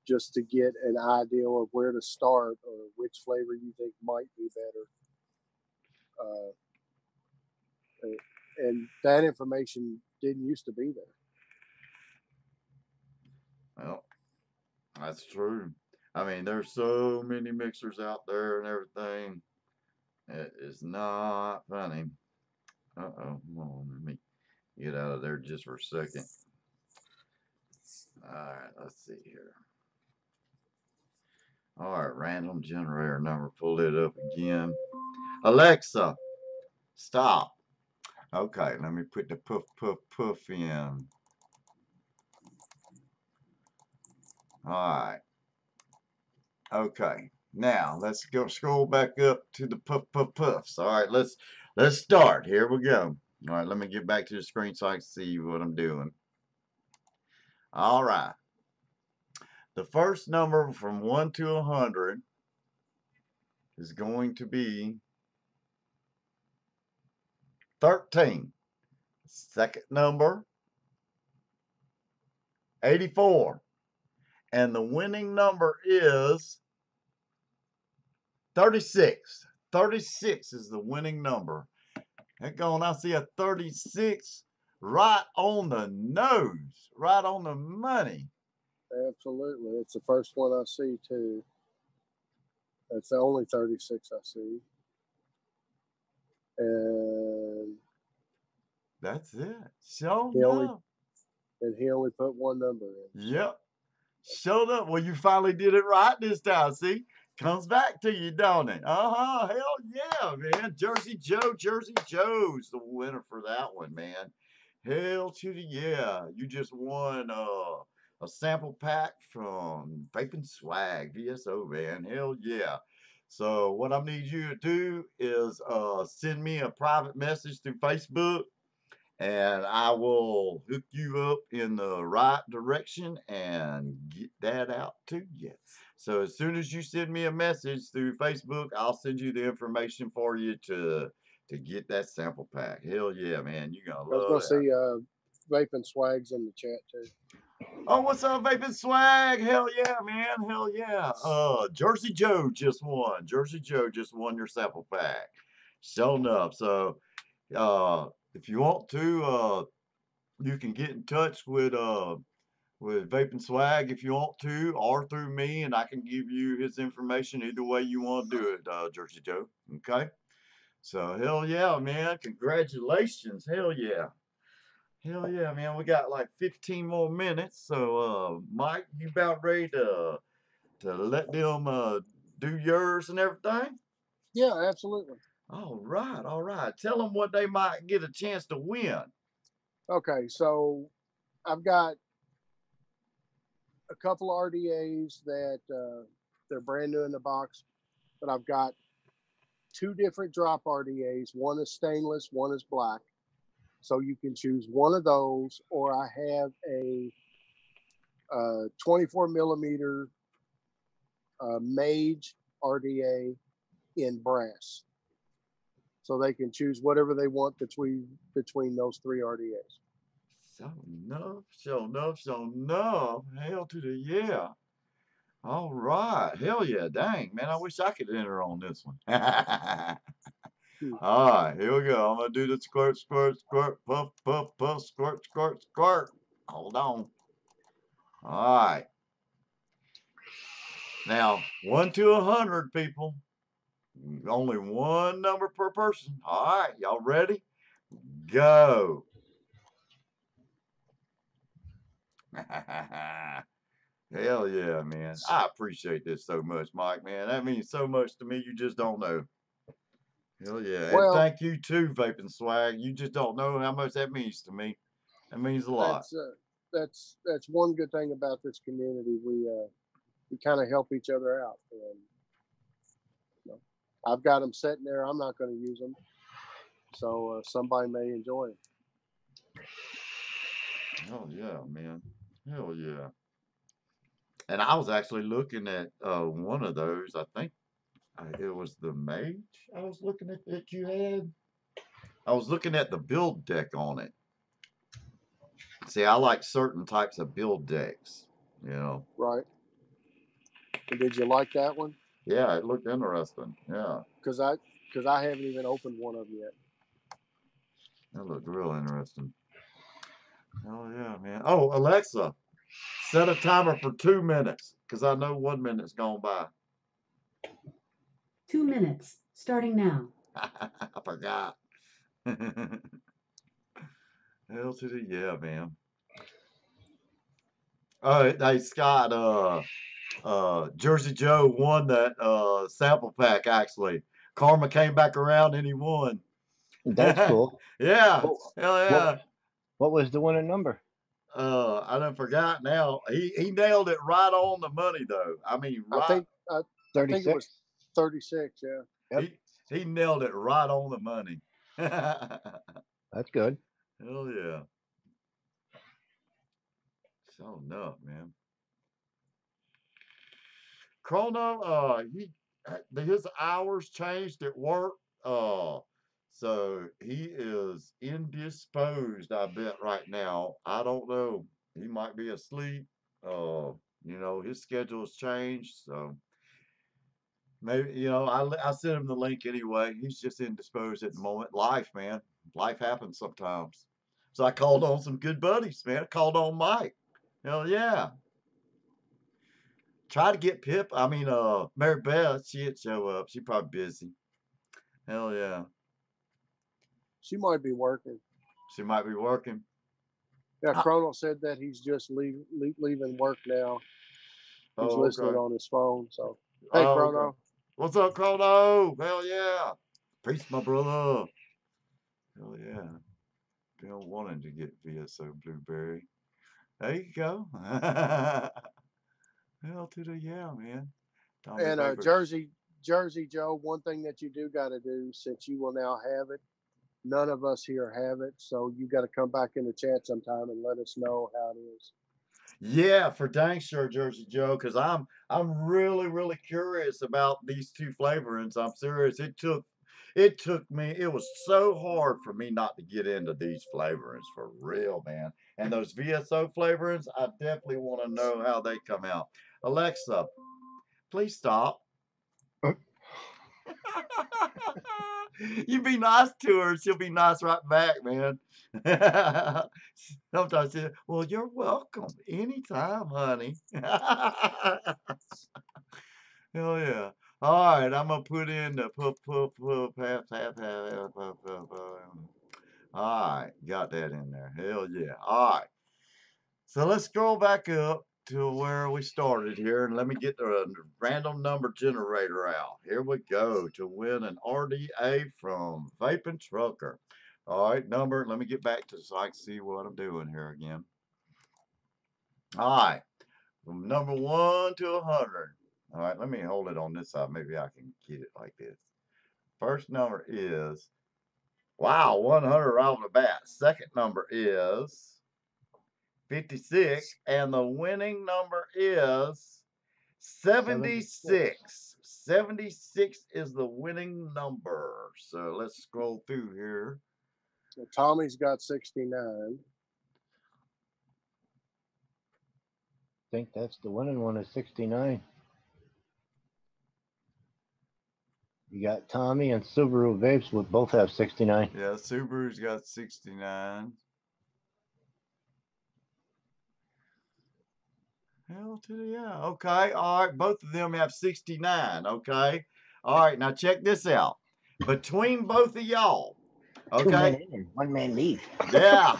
S3: Just to get an idea of where to start or which flavor you think might be better. And that information didn't used to be there.
S2: Well, that's true. I mean, there's so many mixers out there and everything. It is not funny. Uh-oh. Come on, let me get out of there just for a second. All right, let's see here. All right, random generator number. Pull it up again. Alexa, stop. Okay, let me put the puff, puff, puff in. All right. Okay. Now let's go scroll back up to the puff, puff, puffs. All right, let's start. Here we go. All right, let me get back to the screen so I can see what I'm doing. All right. The first number from 1 to 100 is going to be 13. Second number, 84. And the winning number is 36. 36 is the winning number. Heck on, I see a 36 right on the nose, right on the money.
S3: Absolutely. It's the first one I see, too. That's the only 36 I see. And
S2: that's it. Showed up.
S3: And he only put one number in.
S2: Yep. Showed up. Well, you finally did it right this time. See? Comes back to you, don't it? Uh-huh. Hell yeah, man. Jersey Joe's the winner for that one, man. Hell to the yeah. You just won a sample pack from Vaping Swag, VSO, man. Hell yeah. So what I need you to do is send me a private message through Facebook, and I will hook you up in the right direction and get that out to you. So as soon as you send me a message through Facebook, I'll send you the information for you to get that sample pack. Hell yeah, man. You're going to
S3: I was
S2: love
S3: going to
S2: that.
S3: see Vaping Swags in the chat, too.
S2: Oh, what's up, Vaping Swag? Hell yeah, man. Hell yeah. Jersey Joe just won. Jersey Joe just won your sample pack. Showing up. So if you want to, you can get in touch with Vaping Swag if you want to, or through me, and I can give you his information either way you want to do it, Jersey Joe. Okay? So hell yeah, man. Congratulations. Hell yeah. Hell yeah, man. We got like 15 more minutes. So Mike, you about ready to let them do yours and everything?
S3: Yeah, absolutely.
S2: All right, all right. Tell them what they might get a chance to win.
S3: Okay, so I've got a couple RDAs that they're brand new in the box, but I've got 2 different drop RDAs. One is stainless, one is black. So you can choose one of those, or I have a 24 millimeter Mage RDA in brass. So they can choose whatever they want between those 3 RDAs.
S2: Show enough. Hell to the yeah. All right. Hell yeah. Dang, man. I wish I could enter on this one. All right. Here we go. I'm going to do the squirt, squirt, squirt, puff, puff, puff, squirt, squirt, squirt. Hold on. All right. Now, 1 to 100, people. Only one number per person. All right. Y'all ready? Go. Hell yeah, man. I appreciate this so much, Mike, man. That means so much to me, you just don't know. Hell yeah.
S3: Well,
S2: and thank you too, Vaping Swag. You just don't know how much that means to me. That means a lot.
S3: That's one good thing about this community. We kind of help each other out. And, you know, I've got them sitting there. I'm not going to use them. So somebody may enjoy them.
S2: Hell yeah, man. Hell yeah. And I was actually looking at one of those. I think it was the Mage I was looking at that you had. I was looking at the build deck on it. See, I like certain types of build decks, you know.
S3: Right. And did you like that one?
S2: Yeah, it looked interesting. Yeah,
S3: Because I haven't even opened one of them yet.
S2: that looked real interesting. Oh yeah, man. Oh, Alexa, set a timer for 2 minutes because I know 1 minute's gone by.
S5: 2 minutes, starting now.
S2: I forgot. Hell to the yeah, man. Hey Scott, Jersey Joe won that sample pack actually. Karma came back around and he won.
S1: That's cool.
S2: Yeah,
S1: What,
S2: hell
S1: what,
S2: yeah.
S1: what was the winning number?
S2: I done forgot now. He nailed it right on the money though. I mean,
S3: I
S2: right.
S3: think I think it
S1: 36?
S3: was 36. Yeah.
S1: Yep,
S2: He nailed it right on the money. Hell
S1: that's good.
S2: yeah. So enough, man. Krono, his hours changed at work. So he is indisposed, I bet, right now. I don't know. He might be asleep. You know, his schedule's changed. So maybe, you know, I sent him the link anyway. He's just indisposed at the moment. Life, man. Life happens sometimes. So I called on some good buddies, man. I called on Mike. Hell yeah. Try to get Pip. I mean, Mary Beth, she didn't show up. She probably busy. Hell yeah.
S3: She might be working.
S2: She might be working.
S3: Yeah.
S2: Ah,
S3: Krono said that he's just leaving work now. He's
S2: oh,
S3: listening
S2: okay.
S3: on his phone. So, hey,
S2: Oh, okay.
S3: Krono.
S2: What's up, Krono? Hell yeah. Peace, my brother. Hell yeah. Been wanting to get VSO Blueberry. There you go. Hell to the yeah, man. Tommy
S3: And
S2: Vaperz.
S3: Jersey Joe, one thing that you do got to do, since you will now have it, none of us here have it, so you got to come back in the chat sometime and let us know how it is.
S2: Yeah, for dang sure, Jersey Joe, because I'm really curious about these two flavorings. I'm serious. It took me. It was so hard for me not to get into these flavorings for real, man. And those VSO flavorings, I definitely want to know how they come out. Alexa, please stop. You be nice to her, she'll be nice right back, man. Sometimes she, well, you're welcome anytime, honey. Hell yeah. All right, I'm gonna put in the puff, half, puff. All right, got that in there. Hell yeah. All right. So let's scroll back up to where we started here, and let me get the random number generator out. Here we go to win an RDA from Vaping Trucker. All right, number. Let me get back to so I can see what I'm doing here again. All right, from number 1 to 100. All right, let me hold it on this side. Maybe I can get it like this. First number is, wow, 100 right off the bat. Second number is 56, and the winning number is 76. 76 is the winning number. So let's scroll through here.
S3: So Tommy's got 69.
S1: I think that's the winning one is 69. You got Tommy and Subaru Vapes would both have 69.
S2: Yeah, Subaru's got 69. Hell to the yeah. Okay, all right. Both of them have 69. Okay. All right, now check this out. Between both of y'all,
S1: 2 men
S2: okay?
S1: in, 1 man leave.
S2: Yeah.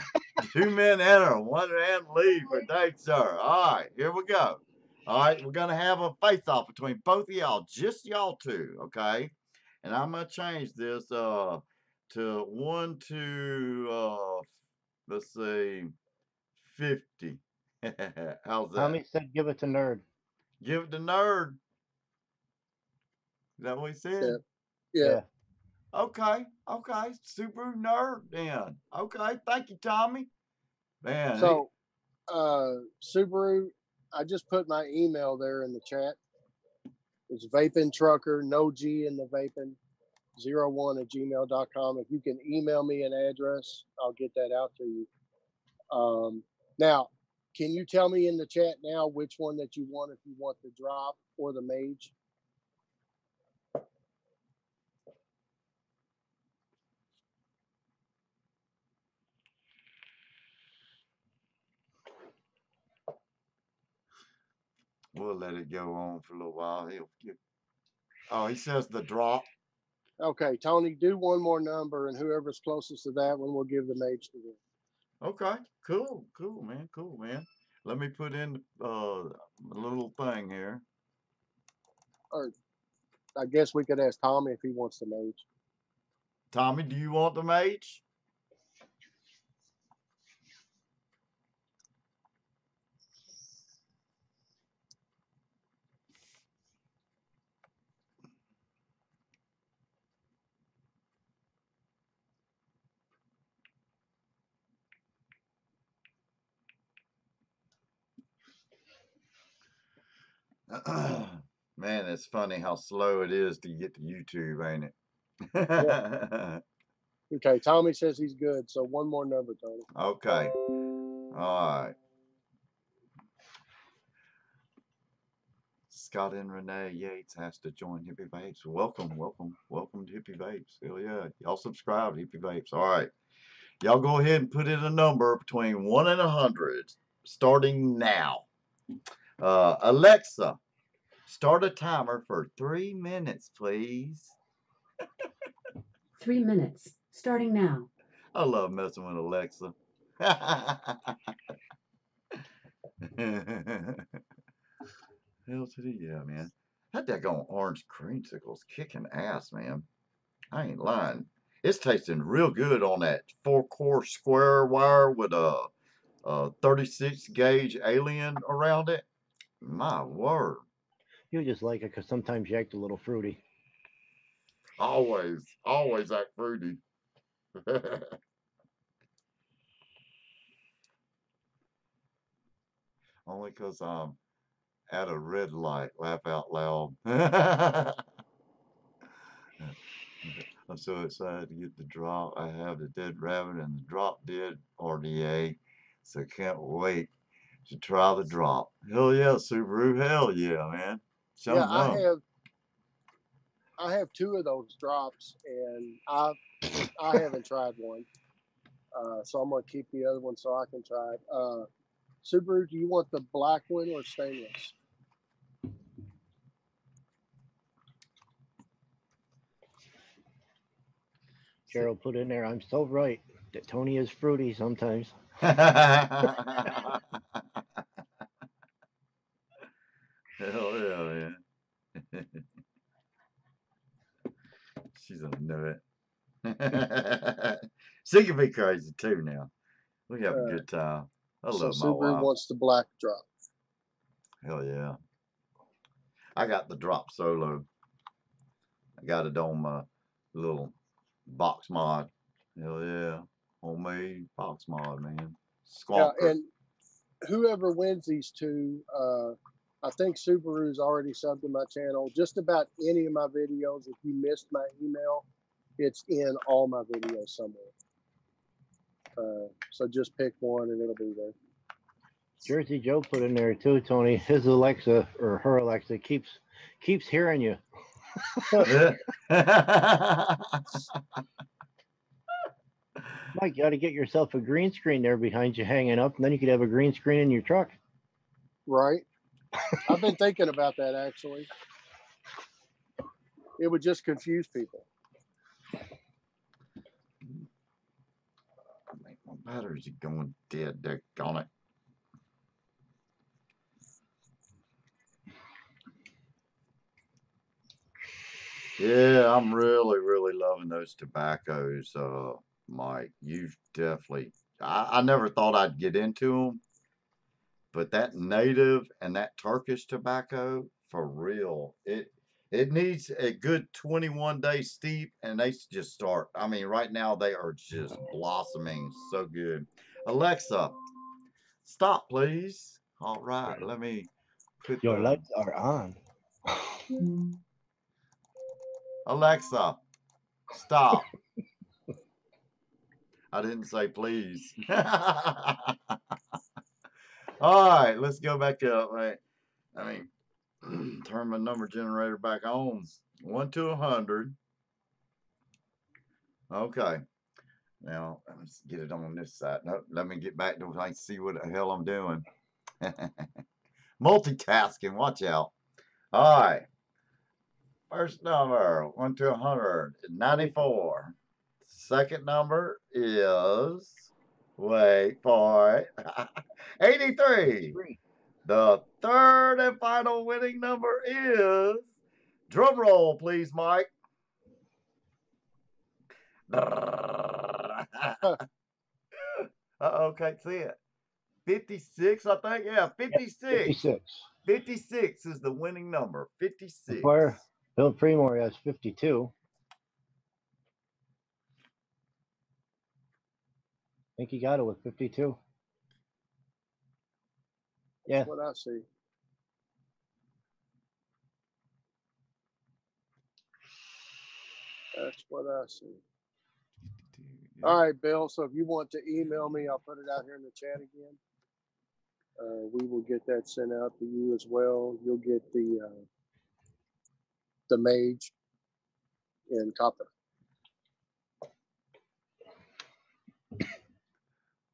S2: 2 men enter, 1 man leave for date, sir. All right, here we go. All right, we're gonna have a face-off between both of y'all, just y'all two, okay? And I'm gonna change this to 1 to let's see, 50. How's that?
S1: Tommy said give it to Nerd.
S2: Give it to Nerd. Is that what he said?
S3: Yeah.
S2: Okay, okay. Super Nerd then. Okay, thank you, Tommy. Man,
S3: So, Subaru, I just put my email there in the chat. It's Vaping Trucker, no G in the Vaping, 01@gmail.com. If you can email me an address, I'll get that out to you. Now, can you tell me in the chat now which one that you want, if you want the drop or the mage?
S2: we'll let it go on for a little while. Oh, he says the drop.
S3: Okay, Tony, do one more number, and whoever's closest to that one, we'll give the mage to them.
S2: Okay, cool, man, Let me put in a little thing here.
S3: Or I guess we could ask Tommy if he wants the mage.
S2: Tommy, do you want the mage? Man, it's funny how slow it is to get to YouTube, ain't it?
S3: Yeah. Okay, Tommy says he's good, so one more number, Tony.
S2: Okay. All right. Scott and Renee Yates has to join Hippy Vapes. Welcome to Hippy Vapes. Hell yeah. Y'all subscribe to Hippy Vapes. All right. Y'all go ahead and put in a number between 1 and 100, starting now. Alexa, start a timer for 3 minutes, please.
S5: 3 minutes, starting now.
S2: I love messing with Alexa. Hell to the yeah, man. That daggone orange creamsicle's kicking ass, man. I ain't lying. It's tasting real good on that 4-core square wire with a 36 gauge alien around it. My word.
S1: You just like it because sometimes you act a little fruity.
S2: Always act fruity. Only because I'm at a red light. Laugh out loud. I'm so excited to get the drop. I have the dead rabbit and the drop dead RDA. So can't wait to try the drop. Hell yeah, Subaru. Hell yeah, man. Show
S3: Yeah,
S2: 'em.
S3: I have 2 of those drops, and I haven't tried one. So I'm gonna keep the other one so I can try it. Subaru, do you want the black one or stainless?
S1: Gerald put in there, I'm so right that Tony is fruity sometimes.
S2: Hell yeah, man. She's a nut. She can be crazy too now. We have a good time. I
S3: So
S2: love my
S3: Subaru
S2: wife.
S3: wants the black drop.
S2: Hell yeah. I got the drop solo. I got it on my little box mod. Hell yeah. Homemade box mod, man. Squonker.
S3: Yeah, and whoever wins these 2, I think Subaru's already subbed to my channel. Just about any of my videos, if you missed my email, it's in all my videos somewhere. So just pick one and it'll be there.
S1: Jersey Joe put in there too, Tony. His Alexa or her Alexa keeps hearing you. Mike, you got to get yourself a green screen there behind you hanging up, and then you could have a green screen in your truck.
S3: Right. I've been thinking about that actually. It would just confuse people.
S2: My batteries are going dead. Daggone it. Yeah, I'm really loving those tobaccos, Mike. You've definitely. I never thought I'd get into them, but that native and that Turkish tobacco, for real, it needs a good 21-day steep, and they just start. I mean, right now they are just blossoming so good. Alexa, Stop, please. All right, let me put
S1: Your
S2: the
S1: lights are on.
S2: Alexa, stop. I didn't say please. All right, let's go back to wait. I mean, turn my number generator back on. 1 to 100. Okay. Now let's get it on this side. No, let me get back to I see what the hell I'm doing. Multitasking. Watch out. All right. First number 1 to 100 is 94. Second number is wait for it 83. The third and final winning number is drum roll, please, Mike. Uh-oh, can't see it. 56, I think. Yeah, 56.
S1: 56.
S2: 56 is the winning number. 56.
S1: Before Bill Premore has 52. I think he got it with 52. Yeah.
S3: That's what I see. That's what I see. All right, Bill. So if you want to email me, I'll put it out here in the chat again. We will get that sent out to you as well. You'll get the mage in copper.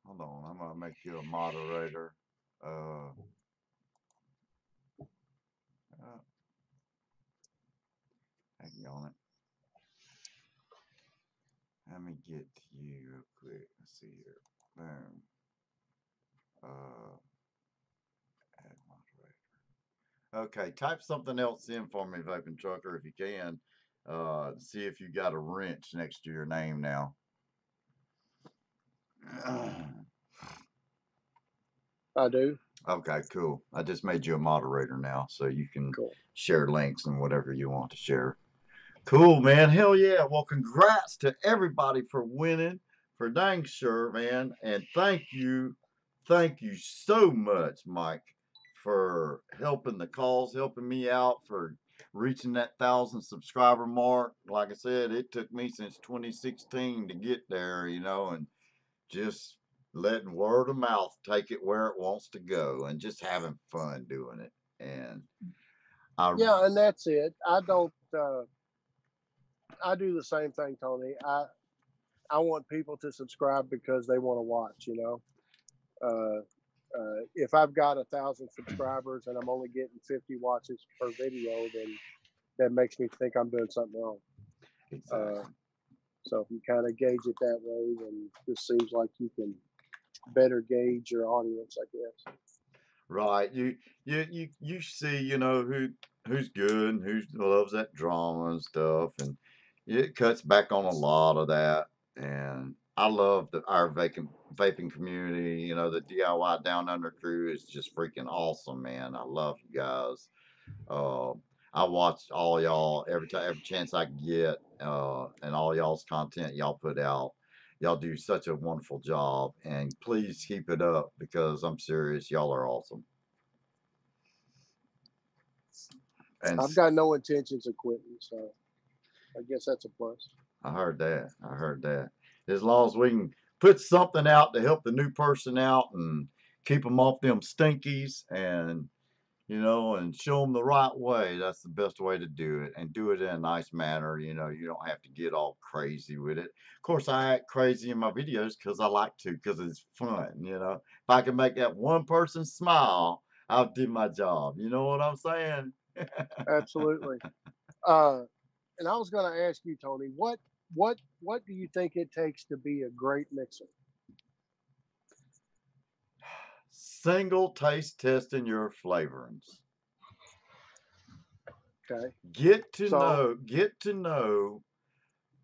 S2: Hold on, I'm gonna make you a moderator. Hang on it. Let me get to you real quick. Let's see here. Boom. Add moderator. Okay, type something else in for me, Vaping Trucker, if you can. See if you got a wrench next to your name now.
S3: I do.
S2: Okay, cool. I just made you a moderator now, so you can
S3: Cool.
S2: share links and whatever you want to share. Cool, man. Hell yeah. Well, congrats to everybody for winning, for dang sure, man. And thank you so much, Mike, for helping the cause, helping me out, for reaching that 1,000 subscriber mark. Like I said, it took me since 2016 to get there, you know, and just letting word of mouth take it where it wants to go and just having fun doing it. And
S3: yeah, and that's it. I don't. I do the same thing, Tony. I want people to subscribe because they want to watch. You know, if I've got 1,000 subscribers and I'm only getting 50 watches per video, then that makes me think I'm doing something wrong.
S2: exactly.
S3: So if you kind of gauge it that way, then this seems like you can better gauge your audience, I guess.
S2: Right. You see, you know, who's good and who loves that drama and stuff, and it cuts back on a lot of that. And I love our vaping community. You know, the DIY Down Under crew is just freaking awesome, man. I love you guys. Uh, I watch all y'all every chance I get, and all y'all's content y'all put out. Y'all do such a wonderful job, and please keep it up because I'm serious, y'all are awesome. And
S3: I've got no intentions of quitting, so I guess that's a plus.
S2: I heard that. I heard that. As long as we can put something out to help the new person out and keep them off them stinkies and you know, and show them the right way. That's the best way to do it, and do it in a nice manner. You know, you don't have to get all crazy with it. Of course, I act crazy in my videos because I like to, because it's fun. You know, if I can make that one person smile, I'll do my job. You know what I'm saying?
S3: Absolutely. And I was going to ask you, Tony, what do you think it takes to be a great mixer?
S2: Single taste testing your flavorings.
S3: Okay.
S2: Get to know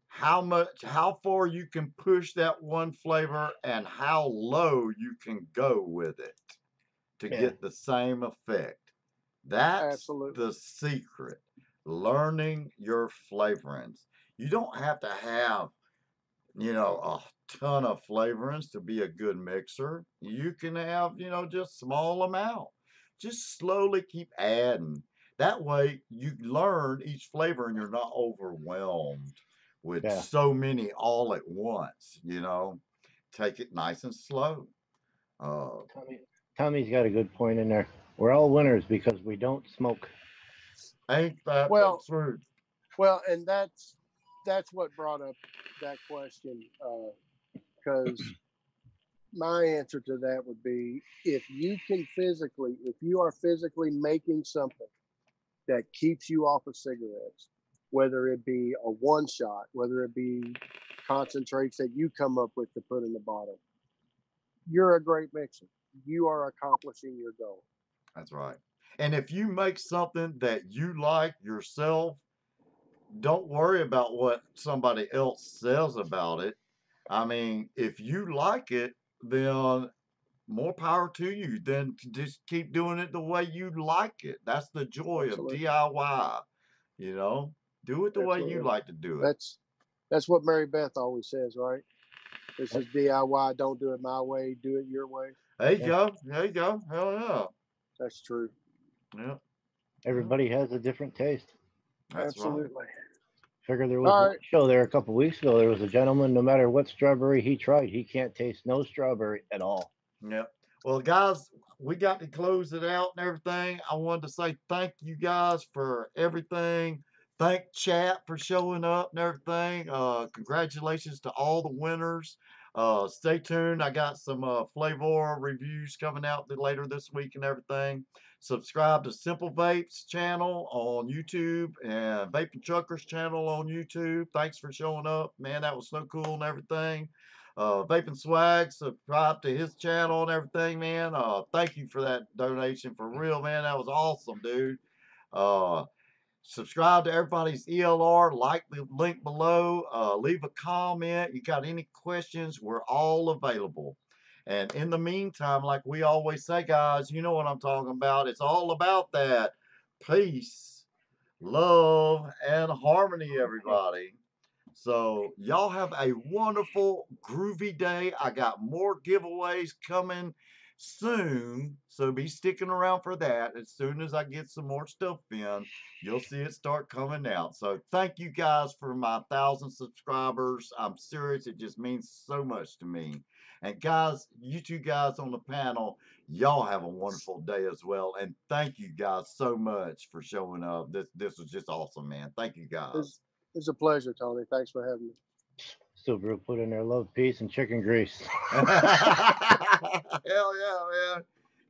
S2: how far you can push that one flavor and how low you can go with it to get the same effect. That's
S3: Absolutely.
S2: the secret. Learning your flavorings. You don't have to have you know, a ton of flavorings to be a good mixer. You can have, you know, just small amount. Just slowly keep adding. That way you learn each flavor and you're not overwhelmed with
S1: Yeah.
S2: so many all at once, you know. Take it nice and slow. Uh,
S1: Tommy, Tommy's got a good point in there. We're all winners because we don't smoke.
S2: ain't that the
S3: Well,
S2: truth?
S3: and that's what brought up that question, because my answer to that would be if you are physically making something that keeps you off of cigarettes, whether it be a one shot, whether it be concentrates that you come up with to put in the bottle, you're a great mixer. You are accomplishing your goal.
S2: That's right. And if you make something that you like yourself, don't worry about what somebody else says about it. I mean, if you like it, then more power to you. Then to just keep doing it the way you like it. That's the joy of
S3: Absolutely.
S2: DIY. You know, do it the way you
S3: Absolutely.
S2: like to do it.
S3: That's what Mary Beth always says, right? This is DIY. Don't do it my way. Do it your way.
S2: There you
S1: Yeah.
S2: go. There you go. Hell yeah.
S3: That's true.
S2: Yeah.
S1: Everybody has a different taste.
S2: That's right.
S3: Absolutely.
S1: Figure there was
S3: All
S1: one
S3: right.
S1: show there a couple weeks ago. There was a gentleman, no matter what strawberry he tried, he can't taste no strawberry at all.
S2: Yep. Well, guys, we got to close it out and everything. I wanted to say thank you guys for everything. Thank chat for showing up and everything. Congratulations to all the winners. Stay tuned. I got some flavor reviews coming out later this week and everything. Subscribe to Simple Vapes channel on YouTube and Vaping Truckers channel on YouTube. Thanks for showing up, man. That was so cool and everything. Vaping Swag, subscribe to his channel and everything, man. Thank you for that donation, for real, man. That was awesome, dude. Uh, Subscribe to everybody's ELR, like the link below, leave a comment. You got any questions, we're all available. And in the meantime, like we always say, guys, you know what I'm talking about. It's all about that peace, love, and harmony, everybody. So y'all have a wonderful, groovy day. I got more giveaways coming soon. So be sticking around for that. As soon as I get some more stuff in, you'll see it start coming out. So thank you guys for my 1,000 subscribers. I'm serious. It just means so much to me. And guys, you two guys on the panel, y'all have a wonderful day as well. And thank you guys so much for showing up. This was just awesome, man. Thank you guys.
S3: It's a pleasure, Tony. Thanks for having me.
S1: Subaru put in their love, peace, and chicken grease.
S2: Hell yeah, man.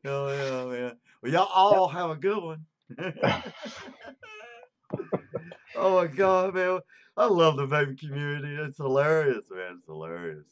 S2: Hell yeah, man. Well, y'all all have a good one. Oh my God, man. I love the baby community. It's hilarious, man. It's hilarious.